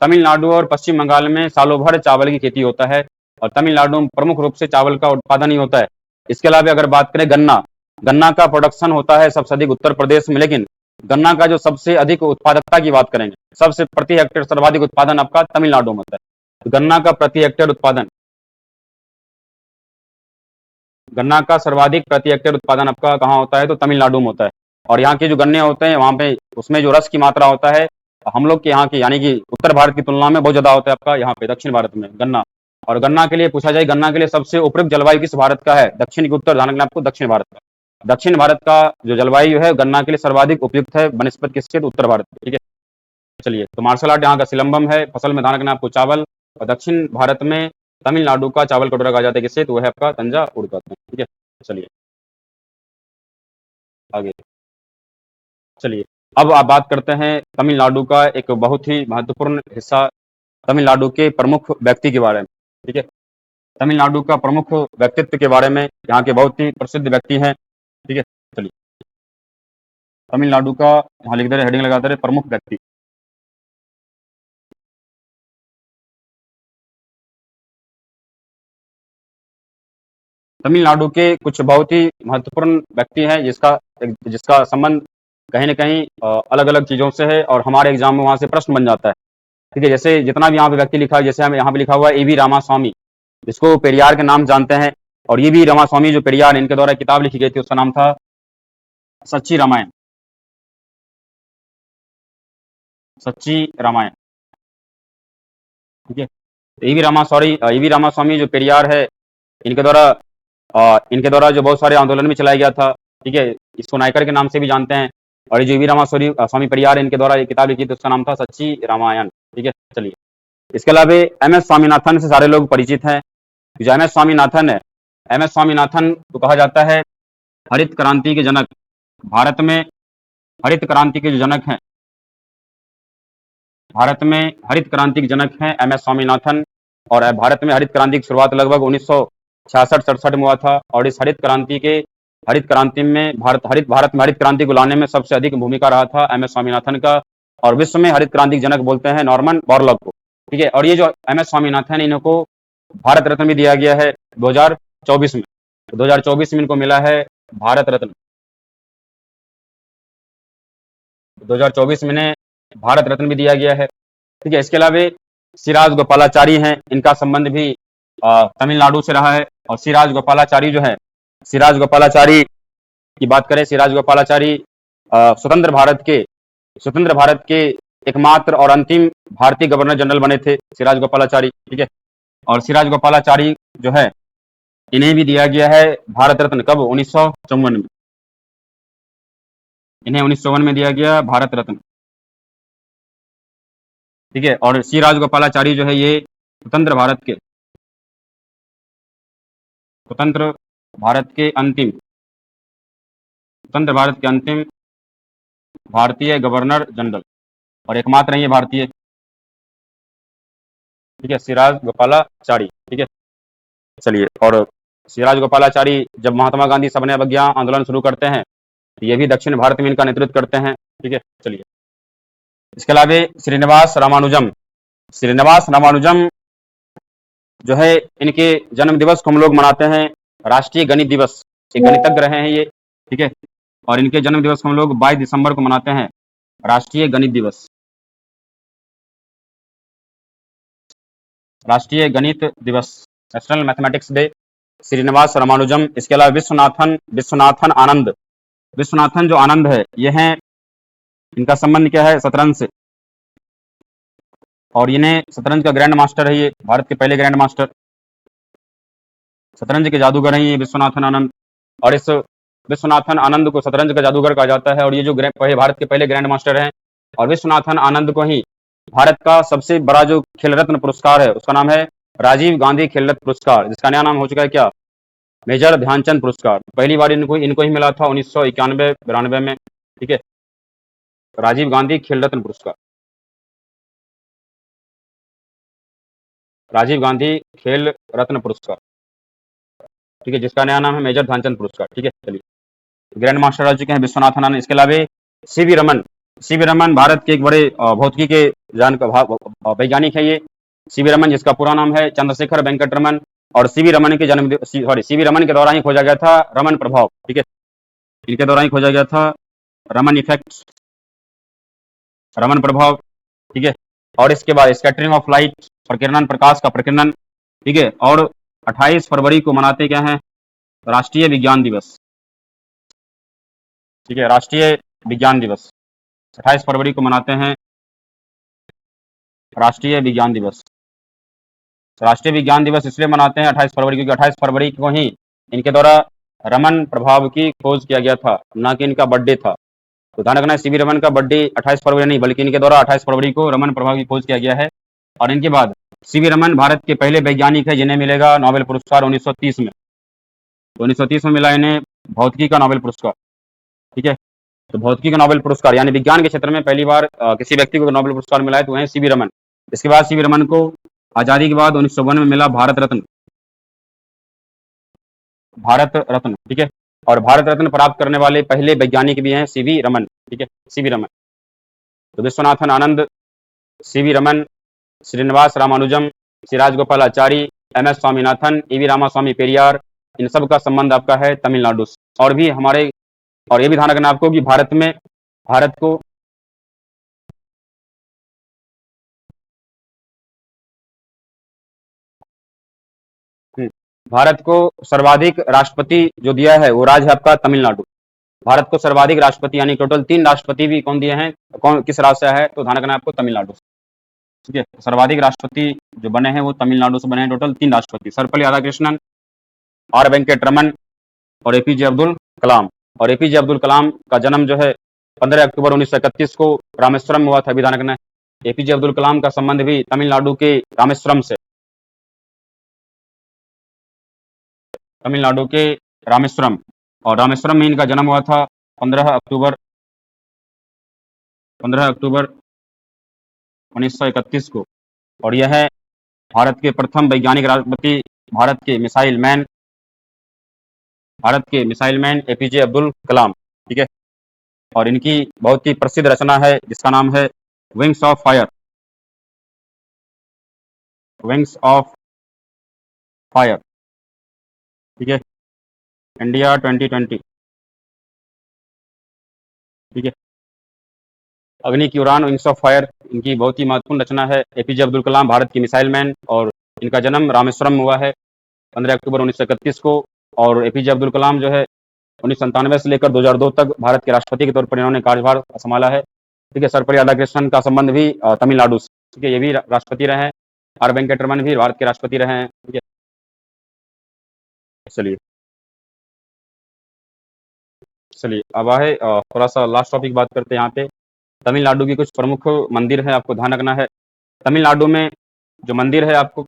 [SPEAKER 1] तमिलनाडु और पश्चिम बंगाल में सालों भर चावल की खेती होता है, और तमिलनाडु में प्रमुख रूप से चावल का उत्पादन ही होता है। इसके अलावा अगर बात करें गन्ना, गन्ना का प्रोडक्शन होता है सबसे अधिक उत्तर प्रदेश में, लेकिन गन्ना का जो सबसे अधिक उत्पादकता की बात करेंगे, सबसे प्रति हेक्टेयर सर्वाधिक उत्पादन आपका तमिलनाडु में होता है। गन्ना का प्रति हेक्टेयर उत्पादन गन्ना का सर्वाधिक प्रति हेक्टेयर उत्पादन आपका कहाँ होता है? तो तमिलनाडु में होता है। और यहाँ के जो गन्ने होते हैं वहाँ पे उसमें जो रस की मात्रा होता है हम लोग के यहाँ की यानी कि उत्तर भारत की तुलना में बहुत ज्यादा होता है आपका यहाँ पे दक्षिण भारत में गन्ना। और गन्ना के लिए पूछा जाए, गन्ना के लिए सबसे उपयुक्त जलवायु किस भारत का है? दक्षिण की उत्तर, ध्यान रखना आपको, दक्षिण भारत का। दक्षिण भारत का जो जलवायु है गन्ना के लिए सर्वाधिक उपयुक्त है बनस्पत किसके? तो उत्तर भारत के। ठीक है, चलिए। तो मार्शल आर्ट यहाँ का सिलंबम है। फसल में ध्यान रखना आपको चावल। और दक्षिण भारत में तमिलनाडु का चावल कटोरा कहा जाता है किससे? तो वह है आपका तंजावुर का। ठीक है, चलिए आगे। चलिए अब आप बात करते हैं तमिलनाडु का एक बहुत ही महत्वपूर्ण हिस्सा, तमिलनाडु के प्रमुख व्यक्ति के बारे में। ठीक है, तमिलनाडु का प्रमुख व्यक्तित्व के बारे में, यहाँ के बहुत ही प्रसिद्ध व्यक्ति हैं। ठीक है, चलिए तमिलनाडु का यहाँ लिख दे रहे, हेडिंग लगा दे रहे, प्रमुख व्यक्ति। तमिलनाडु के कुछ बहुत ही महत्वपूर्ण व्यक्ति हैं जिसका संबंध कहीं न कहीं अलग अलग चीजों से है और हमारे एग्जाम में वहां से प्रश्न बन जाता है। ठीक है, जैसे जितना भी यहाँ पे व्यक्ति लिखा है, जैसे हम यहाँ पे लिखा हुआ है एवी रामास्वामी, जिसको पेरियार के नाम जानते हैं। और ये भी रामास्वामी जो पेरियार इनके द्वारा किताब लिखी गई थी उसका नाम था सच्ची रामायण। सच्ची रामायण। ठीक है, एवी रामास्वामी जो पेरियार है इनके द्वारा जो बहुत सारे आंदोलन में चलाया गया था। ठीक है, इसको नायकर के नाम से भी जानते हैं। और ये जो वी रामास्वामी स्वामी परियार इनके द्वारा एक किताब लिखी थी उसका नाम था सच्ची रामायण। ठीक है, चलिए। इसके अलावा एम एस स्वामीनाथन से सारे लोग परिचित हैं। जो एम एस स्वामीनाथन है, एम एस स्वामीनाथन को कहा जाता है हरित क्रांति के जनक। भारत में हरित क्रांति के जो जनक हैं, भारत में हरित क्रांति के जनक हैं एम एस स्वामीनाथन। और भारत में हरित क्रांति की शुरुआत लगभग 1966-67 में हुआ था। और इस हरित क्रांति में भारत में हरित क्रांति को लाने में सबसे अधिक भूमिका रहा था एम एस स्वामीनाथन का। और विश्व में हरित क्रांति के जनक बोलते हैं नॉर्मन बोरलॉग को। ठीक है, और ये जो एम एस स्वामीनाथन इनको भारत रत्न भी दिया गया है 2024 में। 2024 में इनको मिला है भारत रत्न। 2024 में इन्हें भारत रत्न भी दिया गया है। ठीक है, इसके अलावा सिराज गोपालाचारी हैं, इनका संबंध भी तमिलनाडु से रहा है। और सिराज गोपालाचारी जो है, सिराज गोपालाचारी की बात करें, सिराज गोपालाचारी स्वतंत्र भारत के एकमात्र और अंतिम भारतीय गवर्नर जनरल बने थे सिराज गोपालाचारी। ठीक है, और सिराज गोपालाचारी जो है इन्हें भी दिया गया है भारत रत्न। कब? 1954 में। इन्हें 1954 में दिया गया भारत रत्न। ठीक है, और सिराज गोपालाचारी जो है ये स्वतंत्र भारत के अंतिम भारतीय गवर्नर जनरल और एकमात्र नहीं है भारतीय। ठीक है, सिराज गोपालाचारी। ठीक है, चलिए। और सिराज गोपालाचारी जब महात्मा गांधी सविनय अवज्ञा आंदोलन शुरू करते हैं तो ये भी दक्षिण भारत में इनका नेतृत्व करते हैं। ठीक है, चलिए। इसके अलावा श्रीनिवास रामानुजम जो है इनके जन्म दिवस को हम लोग मनाते हैं राष्ट्रीय गणित दिवस। एक गणितज्ञ रहे हैं ये। ठीक है, और इनके जन्म दिवस को हम लोग 22 दिसंबर को मनाते हैं राष्ट्रीय गणित दिवस। राष्ट्रीय गणित दिवस, national mathematics day. Srinivasa Ramanujam. इसके अलावा विश्वनाथन जो आनंद है ये हैं, इनका संबंध क्या है? शतरंज से। और इन्हें शतरंज का ग्रैंड मास्टर है, ये भारत के पहले ग्रैंड मास्टर, शतरंज के जादूगर हैं ये विश्वनाथन आनंद। और इस विश्वनाथन आनंद को शतरंज का जादूगर कहा जाता है। और ये जो भारत के पहले ग्रैंड मास्टर हैं। और विश्वनाथन आनंद को ही भारत का सबसे बड़ा जो खेल रत्न पुरस्कार है उसका नाम है राजीव गांधी खेल रत्न पुरस्कार, जिसका नया नाम हो चुका है क्या? मेजर ध्यानचंद पुरस्कार। पहली बार इनको ही मिला था 1991-92 में। ठीक है, राजीव गांधी खेल रत्न पुरस्कार, राजीव गांधी खेल रत्न पुरस्कार। ठीक है, जिसका नया नाम है मेजर ध्यानचंद पुरस्कार। ठीक है, चलिए। ग्रैंड मास्टर रह चुके हैं विश्वनाथन आनंद। इसके अलावा सीवी रमन भारत के एक बड़े भौतिकी के वैज्ञानिक है ये। सीवी रमन, जिसका पूरा नाम है चंद्रशेखर वेंकट रमन। और सीवी रमन के द्वारा ही खोजा गया था रमन प्रभाव। ठीक है, इनके द्वारा ही खोजा गया था रमन इफेक्ट, रमन प्रभाव। ठीक है, और इसके बाद स्कैटरिंग ऑफ लाइट, प्रकाश का प्रकीर्णन। ठीक है, और 28 फरवरी को मनाते क्या है? राष्ट्रीय विज्ञान दिवस, ठीक है, राष्ट्रीय विज्ञान दिवस 28 फरवरी को मनाते हैं राष्ट्रीय विज्ञान दिवस। राष्ट्रीय विज्ञान दिवस इसलिए मनाते हैं 28 फरवरी, क्योंकि 28 फरवरी को ही इनके द्वारा रमन प्रभाव की खोज किया गया था, ना कि इनका बर्थडे था। तो ध्यान रखना, सीवी रमन का बर्थडे 28 फरवरी नहीं, बल्कि इनके द्वारा 28 फरवरी को रमन प्रभाव की खोज किया गया है। और इनके बाद सीवी रमन भारत के पहले वैज्ञानिक है जिन्हें मिलेगा नोबेल पुरस्कार 1930 में। तो 1930 में मिला इन्हें भौतिकी का नोबेल पुरस्कार, ठीक है। तो भौतिकी का नोबेल पुरस्कार यानी विज्ञान के क्षेत्र में पहली बार किसी व्यक्ति को नोबेल पुरस्कार मिला है, तो वह सीवी रमन। इसके बाद सीवी रमन को आजादी के बाद 1952 में मिला भारत रत्न, भारत रत्न, ठीक है। और भारत रत्न प्राप्त करने वाले पहले वैज्ञानिक भी हैं सीवी रमन, ठीक है, सीवी रमन। तो Vishwanathan Anand, CV Raman, Srinivasa Ramanujan, Shri Rajagopalachari, MS. Swaminathan, EV Ramaswamy Periyar, इन सब का संबंध आपका है तमिलनाडु से। और भी हमारे, और ये भी ध्यान रखना आपको कि भारत को भारत को सर्वाधिक राष्ट्रपति जो दिया है वो राज्य है आपका तमिलनाडु। भारत को सर्वाधिक राष्ट्रपति यानी टोटल 3 राष्ट्रपति भी कौन दिए हैं, कौन किस राज्य से है, तो ध्यान रखना आपको तमिलनाडु से, ठीक है। सर्वाधिक राष्ट्रपति जो बने हैं वो तमिलनाडु से बने हैं, टोटल 3 राष्ट्रपति, सर्वपल्ली राधाकृष्णन, आर वेंकटरमन और एपीजे अब्दुल कलाम। और एपीजे अब्दुल कलाम का जन्म जो है 15 अक्टूबर 1931 को रामेश्वरम में हुआ था। विधान रखना, एपीजे अब्दुल कलाम का संबंध भी तमिलनाडु के रामेश्वरम से, तमिलनाडु के रामेश्वरम, और रामेश्वरम में इनका जन्म हुआ था 15 अक्टूबर 1931 को। और यह है भारत के प्रथम वैज्ञानिक राष्ट्रपति, भारत के missile man APJ Abdul Kalam, ठीक है। और इनकी बहुत ही प्रसिद्ध रचना है जिसका नाम है wings of fire, wings of fire, ठीक है, इंडिया 2020, ठीक है। अग्नि की उड़ान, विंग्स ऑफ फायर, इनकी बहुत ही महत्वपूर्ण रचना है। एपीजे अब्दुल कलाम भारत की मिसाइल मैन, और इनका जन्म रामेश्वरम में हुआ है 15 अक्टूबर 1931 को। और एपीजे अब्दुल कलाम जो है 1997 से लेकर 2002 तक भारत के राष्ट्रपति के तौर पर इन्होंने कार्यभार संभाला है, ठीक है। सर्वपल्ली राधाकृष्णन का संबंध भी तमिलनाडु से, ठीक है, ये भी राष्ट्रपति रहे हैं। आर वेंकटरमन भी भारत के राष्ट्रपति रहे हैं, ठीक है। चलिए चलिए अब आए थोड़ा सा लास्ट टॉपिक बात करते हैं। यहाँ पे तमिलनाडु की कुछ प्रमुख मंदिर है, आपको ध्यान रखना है। तमिलनाडु में जो मंदिर है आपको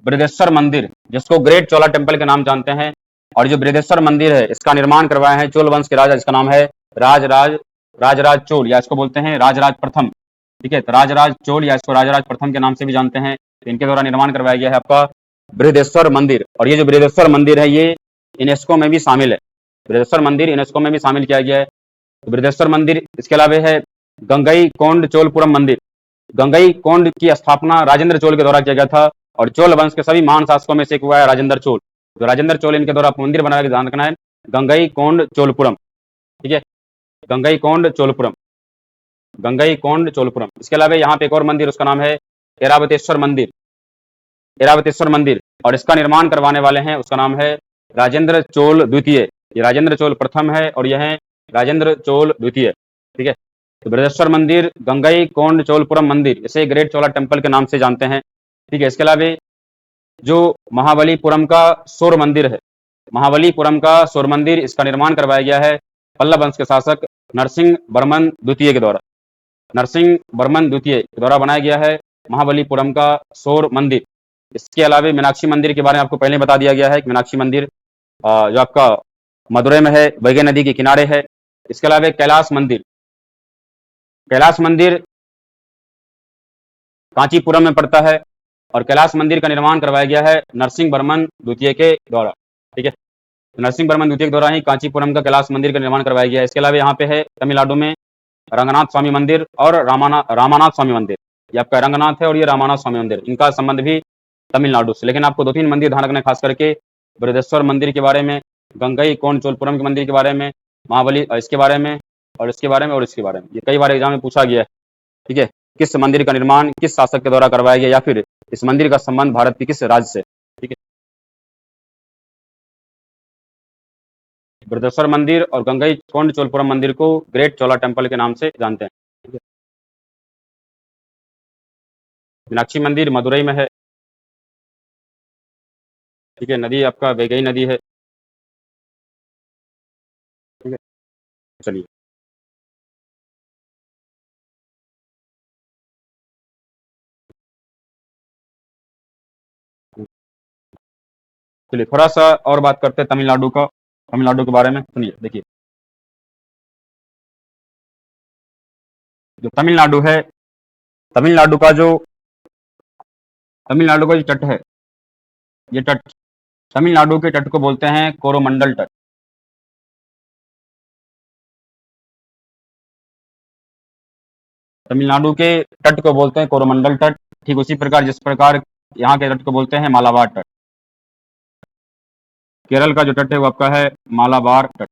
[SPEAKER 1] बृहदेश्वर मंदिर, जिसको ग्रेट चोला टेम्पल के नाम जानते हैं। और जो बृहदेश्वर मंदिर है इसका निर्माण करवाए हैं चोल वंश के राजा, जिसका नाम है राजराज चोल, या इसको बोलते हैं राजराज प्रथम, ठीक है। तो राजराज चोल या इसको राजराज प्रथम के नाम से भी जानते हैं। तो इनके द्वारा निर्माण करवाया गया है आपका बृहदेश्वर मंदिर। और ये जो बृहदेश्वर मंदिर है ये यूनेस्को में भी शामिल है, बृहदेश्वर मंदिर यूनेस्को में भी शामिल किया गया है। तो बृहदेश्वर मंदिर, इसके अलावा है गंगई कोंड चोलपुरम मंदिर। गंगई कोंड की स्थापना राजेंद्र चोल के द्वारा किया गया था, और चोल वंश के सभी महान शासकों में से एक हुआ है राजेंद्र चोल। जो राजेंद्र चोल इनके द्वारा मंदिर बनाया, ध्यान रखना है, गंगई कोंड चोलपुरम, ठीक है, गंगई कोंड चोलपुरम, गंगई कोंड चोलपुरम। इसके अलावा यहाँ पे एक और मंदिर, उसका नाम है ऐरावतेश्वर मंदिर, ऐरावतेश्वर मंदिर। और इसका निर्माण करवाने वाले हैं, उसका नाम है राजेंद्र चोल द्वितीय। ये राजेंद्र चोल प्रथम है और यह है राजेंद्र चोल द्वितीय, ठीक है। तो बृहदेश्वर मंदिर, गंगई कोंड चोलपुरम मंदिर, इसे ग्रेट चोला टेम्पल के नाम से जानते हैं, ठीक है। इसके अलावा जो महाबलीपुरम का सौर मंदिर है, महाबलीपुरम का सौर मंदिर, इसका निर्माण करवाया गया है पल्लव वंश के शासक नरसिंह वर्मन द्वितीय के द्वारा, नरसिंह वर्मन द्वितीय के द्वारा बनाया गया है महाबलीपुरम का सौर मंदिर। इसके अलावा मीनाक्षी मंदिर के बारे में आपको पहले बता दिया गया है कि मीनाक्षी मंदिर जो आपका मदुरई में है, वैगई नदी के किनारे है। इसके अलावा कैलाश मंदिर, कैलाश मंदिर कांचीपुरम में पड़ता है, और कैलाश मंदिर का निर्माण करवाया गया है नरसिंह वर्मन द्वितीय के द्वारा, ठीक है। नरसिंह वर्मन द्वितीय के द्वारा ही कांचीपुरम का कैलाश मंदिर का निर्माण करवाया गया है। इसके अलावा यहाँ पे है तमिलनाडु में रंगनाथ स्वामी मंदिर और रामानाथ स्वामी मंदिर। ये आपका रंगनाथ है और ये रामानाथ स्वामी मंदिर, इनका संबंध भी तमिलनाडु से। लेकिन आपको 2-3 मंदिर ध्यान रखना, खास करके बृहदेश्वर मंदिर के बारे में, गंगई कोंड चोलपुरम के मंदिर के बारे में, महाबली इसके बारे में, और इसके बारे में, और इसके बारे में। ये कई बार एग्जाम में पूछा गया है, ठीक है। किस मंदिर का निर्माण किस शासक के द्वारा करवाया गया, या फिर इस मंदिर का संबंध भारत के किस राज्य से, ठीक है। बृहदेश्वर मंदिर और गंगई कोंड चोलपुरम मंदिर को ग्रेट चोला टेम्पल के नाम से जानते हैं। ठीक है। मीनाक्षी मंदिर मदुरई में है। ठीक है। नदी आपका वैगई नदी है। ठीक है। चलिए। चलिए थोड़ा सा और बात करते हैं तमिलनाडु का, तमिलनाडु के बारे में सुनिए। देखिए जो तमिलनाडु है, तमिलनाडु का जो तमिलनाडु का जो तट है, ये तट तमिलनाडु के तट को बोलते हैं कोरोमंडल तट। तमिलनाडु के तट को बोलते हैं कोरोमंडल तट। ठीक उसी प्रकार जिस प्रकार यहाँ के तट को बोलते हैं मालाबार तट। केरल का जो तट है वो आपका है मालाबार तट।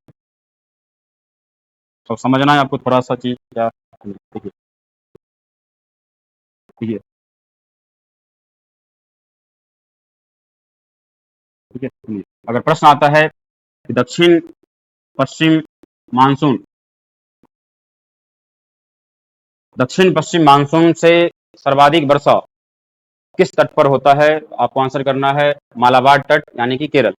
[SPEAKER 1] तो समझना है आपको थोड़ा सा चीज क्या। देखिए ठीक है। ठीक है सुनिए। अगर प्रश्न आता है कि दक्षिण पश्चिम मानसून, दक्षिण पश्चिम मानसून से सर्वाधिक वर्षा किस तट पर होता है, आपको आंसर करना है मालाबार तट यानी कि केरल।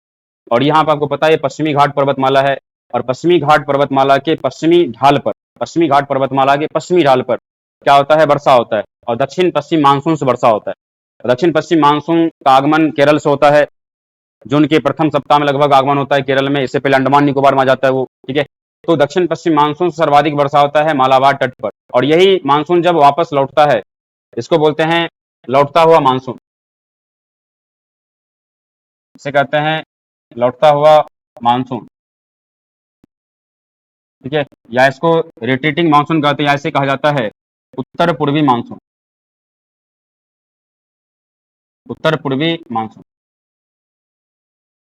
[SPEAKER 1] और यहाँ पर आपको पता है पश्चिमी घाट पर्वतमाला है, और पश्चिमी घाट पर्वतमाला के पश्चिमी ढाल पर, पश्चिमी घाट पर्वतमाला के पश्चिमी ढाल पर क्या होता है, वर्षा होता है। और दक्षिण पश्चिम मानसून से वर्षा होता है। दक्षिण पश्चिम मानसून का आगमन केरल से होता है। जून के प्रथम सप्ताह में लगभग आगमन होता है केरल में, इससे पहले अंडमान निकोबार में आ जाता है वो। ठीक है। तो दक्षिण पश्चिम मानसून से सर्वाधिक वर्षा होता है मालाबार तट पर। और यही मानसून जब वापस लौटता है, इसको बोलते हैं लौटता हुआ मानसून। इसे कहते हैं लौटता हुआ मानसून। ठीक है। या इसको रोटेटिंग मानसून कहते हैं, या इसे कहा जाता है उत्तर पूर्वी मानसून। उत्तर पूर्वी मानसून।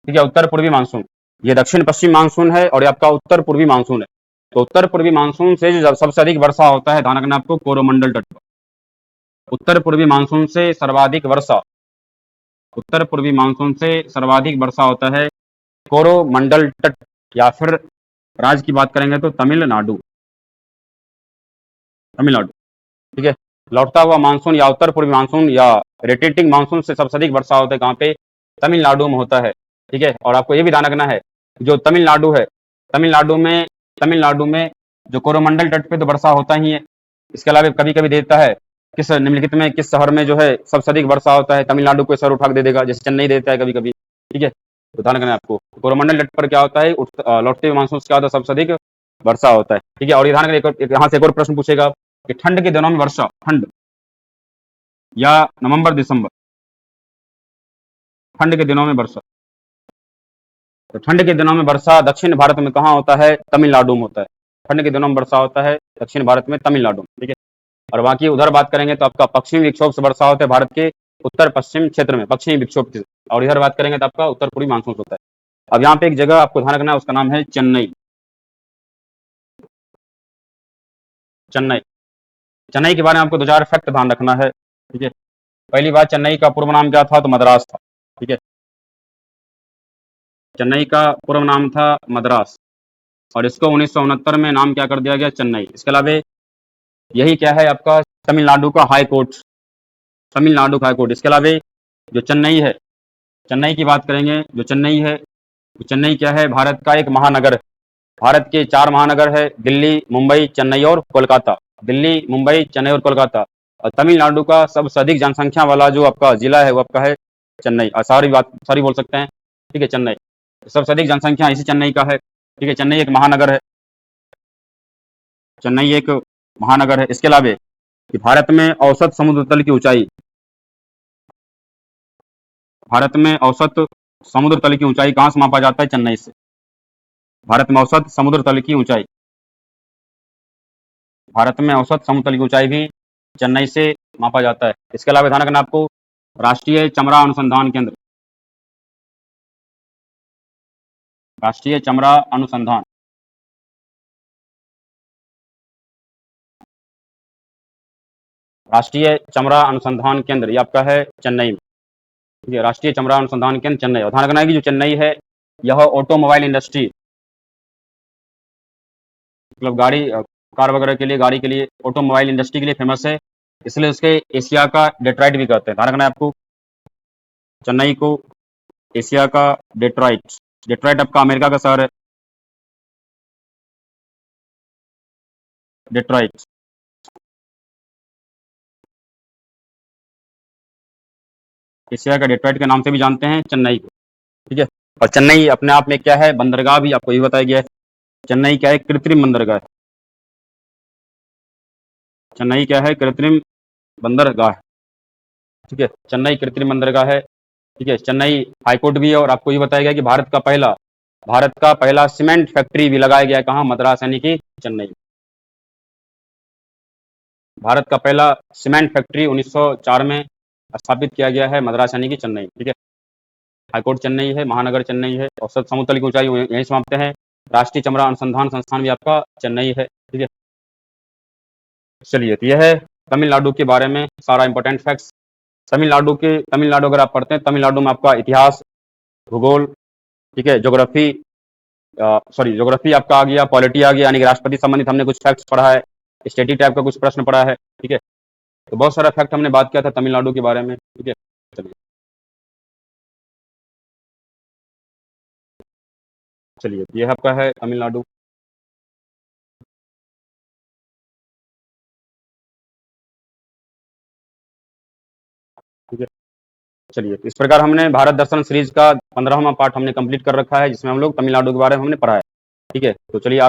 [SPEAKER 1] ठीक है। उत्तर पूर्वी मानसून, ये दक्षिण पश्चिम मानसून है और ये आपका उत्तर पूर्वी मानसून है। तो उत्तर पूर्वी मानसून से जो सबसे अधिक वर्षा होता है, ध्यान रखना आपको, कोरोमंडल तट पर। उत्तर पूर्वी मानसून से सर्वाधिक वर्षा, उत्तर पूर्वी मानसून से सर्वाधिक वर्षा होता है कोरोमंडल तट, या फिर राज्य की बात करेंगे तो तमिलनाडु। तमिलनाडु। ठीक है। लौटता हुआ मानसून या उत्तर पूर्वी मानसून या रोटेटिंग मानसून से सबसे अधिक वर्षा होता है कहाँ पे, तमिलनाडु में होता है। ठीक है। और आपको ये भी ध्यान रखना है जो तमिलनाडु है, तमिलनाडु में जो कोरोमंडल तट पे तो वर्षा होता ही है, इसके अलावा कभी कभी देता है किस निम्नलिखित में किस शहर में जो है सबसे अधिक वर्षा होता है, तमिलनाडु को शहर उठा के दे देगा, जैसे चेन्नई देता है कभी कभी। ठीक है। तो ध्यान रखना है आपको, कोरोमंडल तट पर क्या होता है, लौटते हुए मानसून से क्या होता है, सबसे अधिक वर्षा होता है। ठीक है। और ये ध्यान रखना, यहाँ से एक और प्रश्न पूछेगा कि ठंड के दिनों में वर्षा, ठंड या नवंबर दिसंबर, ठंड के दिनों में वर्षा। तो ठंड के दिनों में वर्षा दक्षिण भारत में कहाँ होता है, तमिलनाडु में होता है। ठंड के दिनों में वर्षा होता है दक्षिण भारत में, तमिलनाडु में। ठीक है। और बाकी उधर बात करेंगे तो आपका पश्चिमी विक्षोभ से वर्षा होता है भारत के उत्तर पश्चिम क्षेत्र में, पश्चिमी विक्षोभ से। और इधर बात करेंगे तो आपका उत्तर पूर्वी मानसून होता है। अब यहाँ पे एक जगह आपको ध्यान रखना है, उसका नाम है चेन्नई। चेन्नई, चेन्नई के बारे में आपको दो चार फैक्ट ध्यान रखना है। ठीक है। पहली बात, चेन्नई का पूर्व नाम क्या था, तो मद्रास था। ठीक है। चेन्नई का पूर्व नाम था मद्रास, और इसको 1969 में नाम क्या कर दिया गया, चेन्नई। इसके अलावा यही क्या है आपका तमिलनाडु का हाई कोर्ट, तमिलनाडु का हाई कोर्ट। इसके अलावा जो चेन्नई है, चेन्नई की बात करेंगे, जो चेन्नई है, तो चेन्नई क्या है, भारत का एक महानगर है। भारत के 4 महानगर है, दिल्ली, मुंबई, चेन्नई और कोलकाता। दिल्ली, मुंबई, चेन्नई और कोलकाता। और तमिलनाडु का सबसे अधिक जनसंख्या वाला जो आपका जिला है वो आपका है चेन्नई। सॉरी बोल सकते हैं। ठीक है। चेन्नई सबसे अधिक जनसंख्या इसी चेन्नई का है। ठीक है। चेन्नई एक महानगर है, चेन्नई एक महानगर है। इसके अलावा कि भारत में औसत समुद्र तल की ऊंचाई, भारत में औसत समुद्र तल की ऊंचाई कहाँ से मापा जाता है, चेन्नई से। भारत में औसत समुद्र तल की ऊंचाई, भारत में औसत समुद्र तल की ऊंचाई भी चेन्नई से मापा जाता है। इसके अलावा ध्यान रखना आपको, राष्ट्रीय चमड़ा अनुसंधान केंद्र, राष्ट्रीय चमड़ा अनुसंधान, राष्ट्रीय चमड़ा अनुसंधान केंद्र ये आपका है चेन्नई में। ठीक है। राष्ट्रीय चमड़ा अनुसंधान केंद्र चेन्नई। और ध्यान रखना है कि जो चेन्नई है यह ऑटोमोबाइल इंडस्ट्री, मतलब कार वगैरह के लिए, गाड़ी के लिए, ऑटोमोबाइल इंडस्ट्री के लिए फेमस है, इसलिए उसके एशिया का डेट्रॉइट भी कहते हैं। ध्यान रखना है आपको, चेन्नई को एशिया का डेट्रॉइट। डेट्रॉइट आपका अमेरिका का शहर है, डेट्रॉइट। एशिया का डेट्रॉइट के नाम से भी जानते हैं चेन्नई को, ठीक है। और चेन्नई अपने आप में क्या है, बंदरगाह भी आपको ये बताया गया है। चेन्नई क्या है, कृत्रिम बंदरगाह है। चेन्नई क्या है, कृत्रिम बंदरगाह, ठीक है। चेन्नई कृत्रिम बंदरगाह है, ठीक है। चेन्नई हाईकोर्ट भी है, और आपको ये बताया गया कि भारत का पहला सीमेंट फैक्ट्री भी लगाया गया है कहाँ, मद्रास यानी कि चेन्नई। भारत का पहला सीमेंट फैक्ट्री 1904 में स्थापित किया गया है, मद्रास यानी कि चेन्नई, ठीक है। हाईकोर्ट चेन्नई है, महानगर चेन्नई है, औसत समुद्र की ऊंचाई यहीं समाप्त है। राष्ट्रीय चमड़ा अनुसंधान संस्थान भी आपका चेन्नई है, ठीक है। चलिए, तो यह है तमिलनाडु के बारे में सारा इंपॉर्टेंट फैक्ट्स। तमिलनाडु अगर आप पढ़ते हैं, तमिलनाडु में आपका इतिहास, भूगोल, ठीक है, ज्योग्राफी आपका आ गया, पॉलिटी आ गया, यानी कि राष्ट्रपति संबंधित हमने कुछ फैक्ट्स पढ़ा है, स्टेटी टाइप का कुछ प्रश्न पढ़ा है, ठीक है। तो बहुत सारा फैक्ट हमने बात किया था तमिलनाडु के बारे में, ठीक है। चलिए, चलिए, ये आपका है तमिलनाडु। ठीक है, चलिए, तो इस प्रकार हमने भारत दर्शन सीरीज का 15वां पार्ट हमने कंप्लीट कर रखा है, जिसमें हम लोग तमिलनाडु के बारे में हमने पढ़ा है, ठीक है। तो चलिए आगे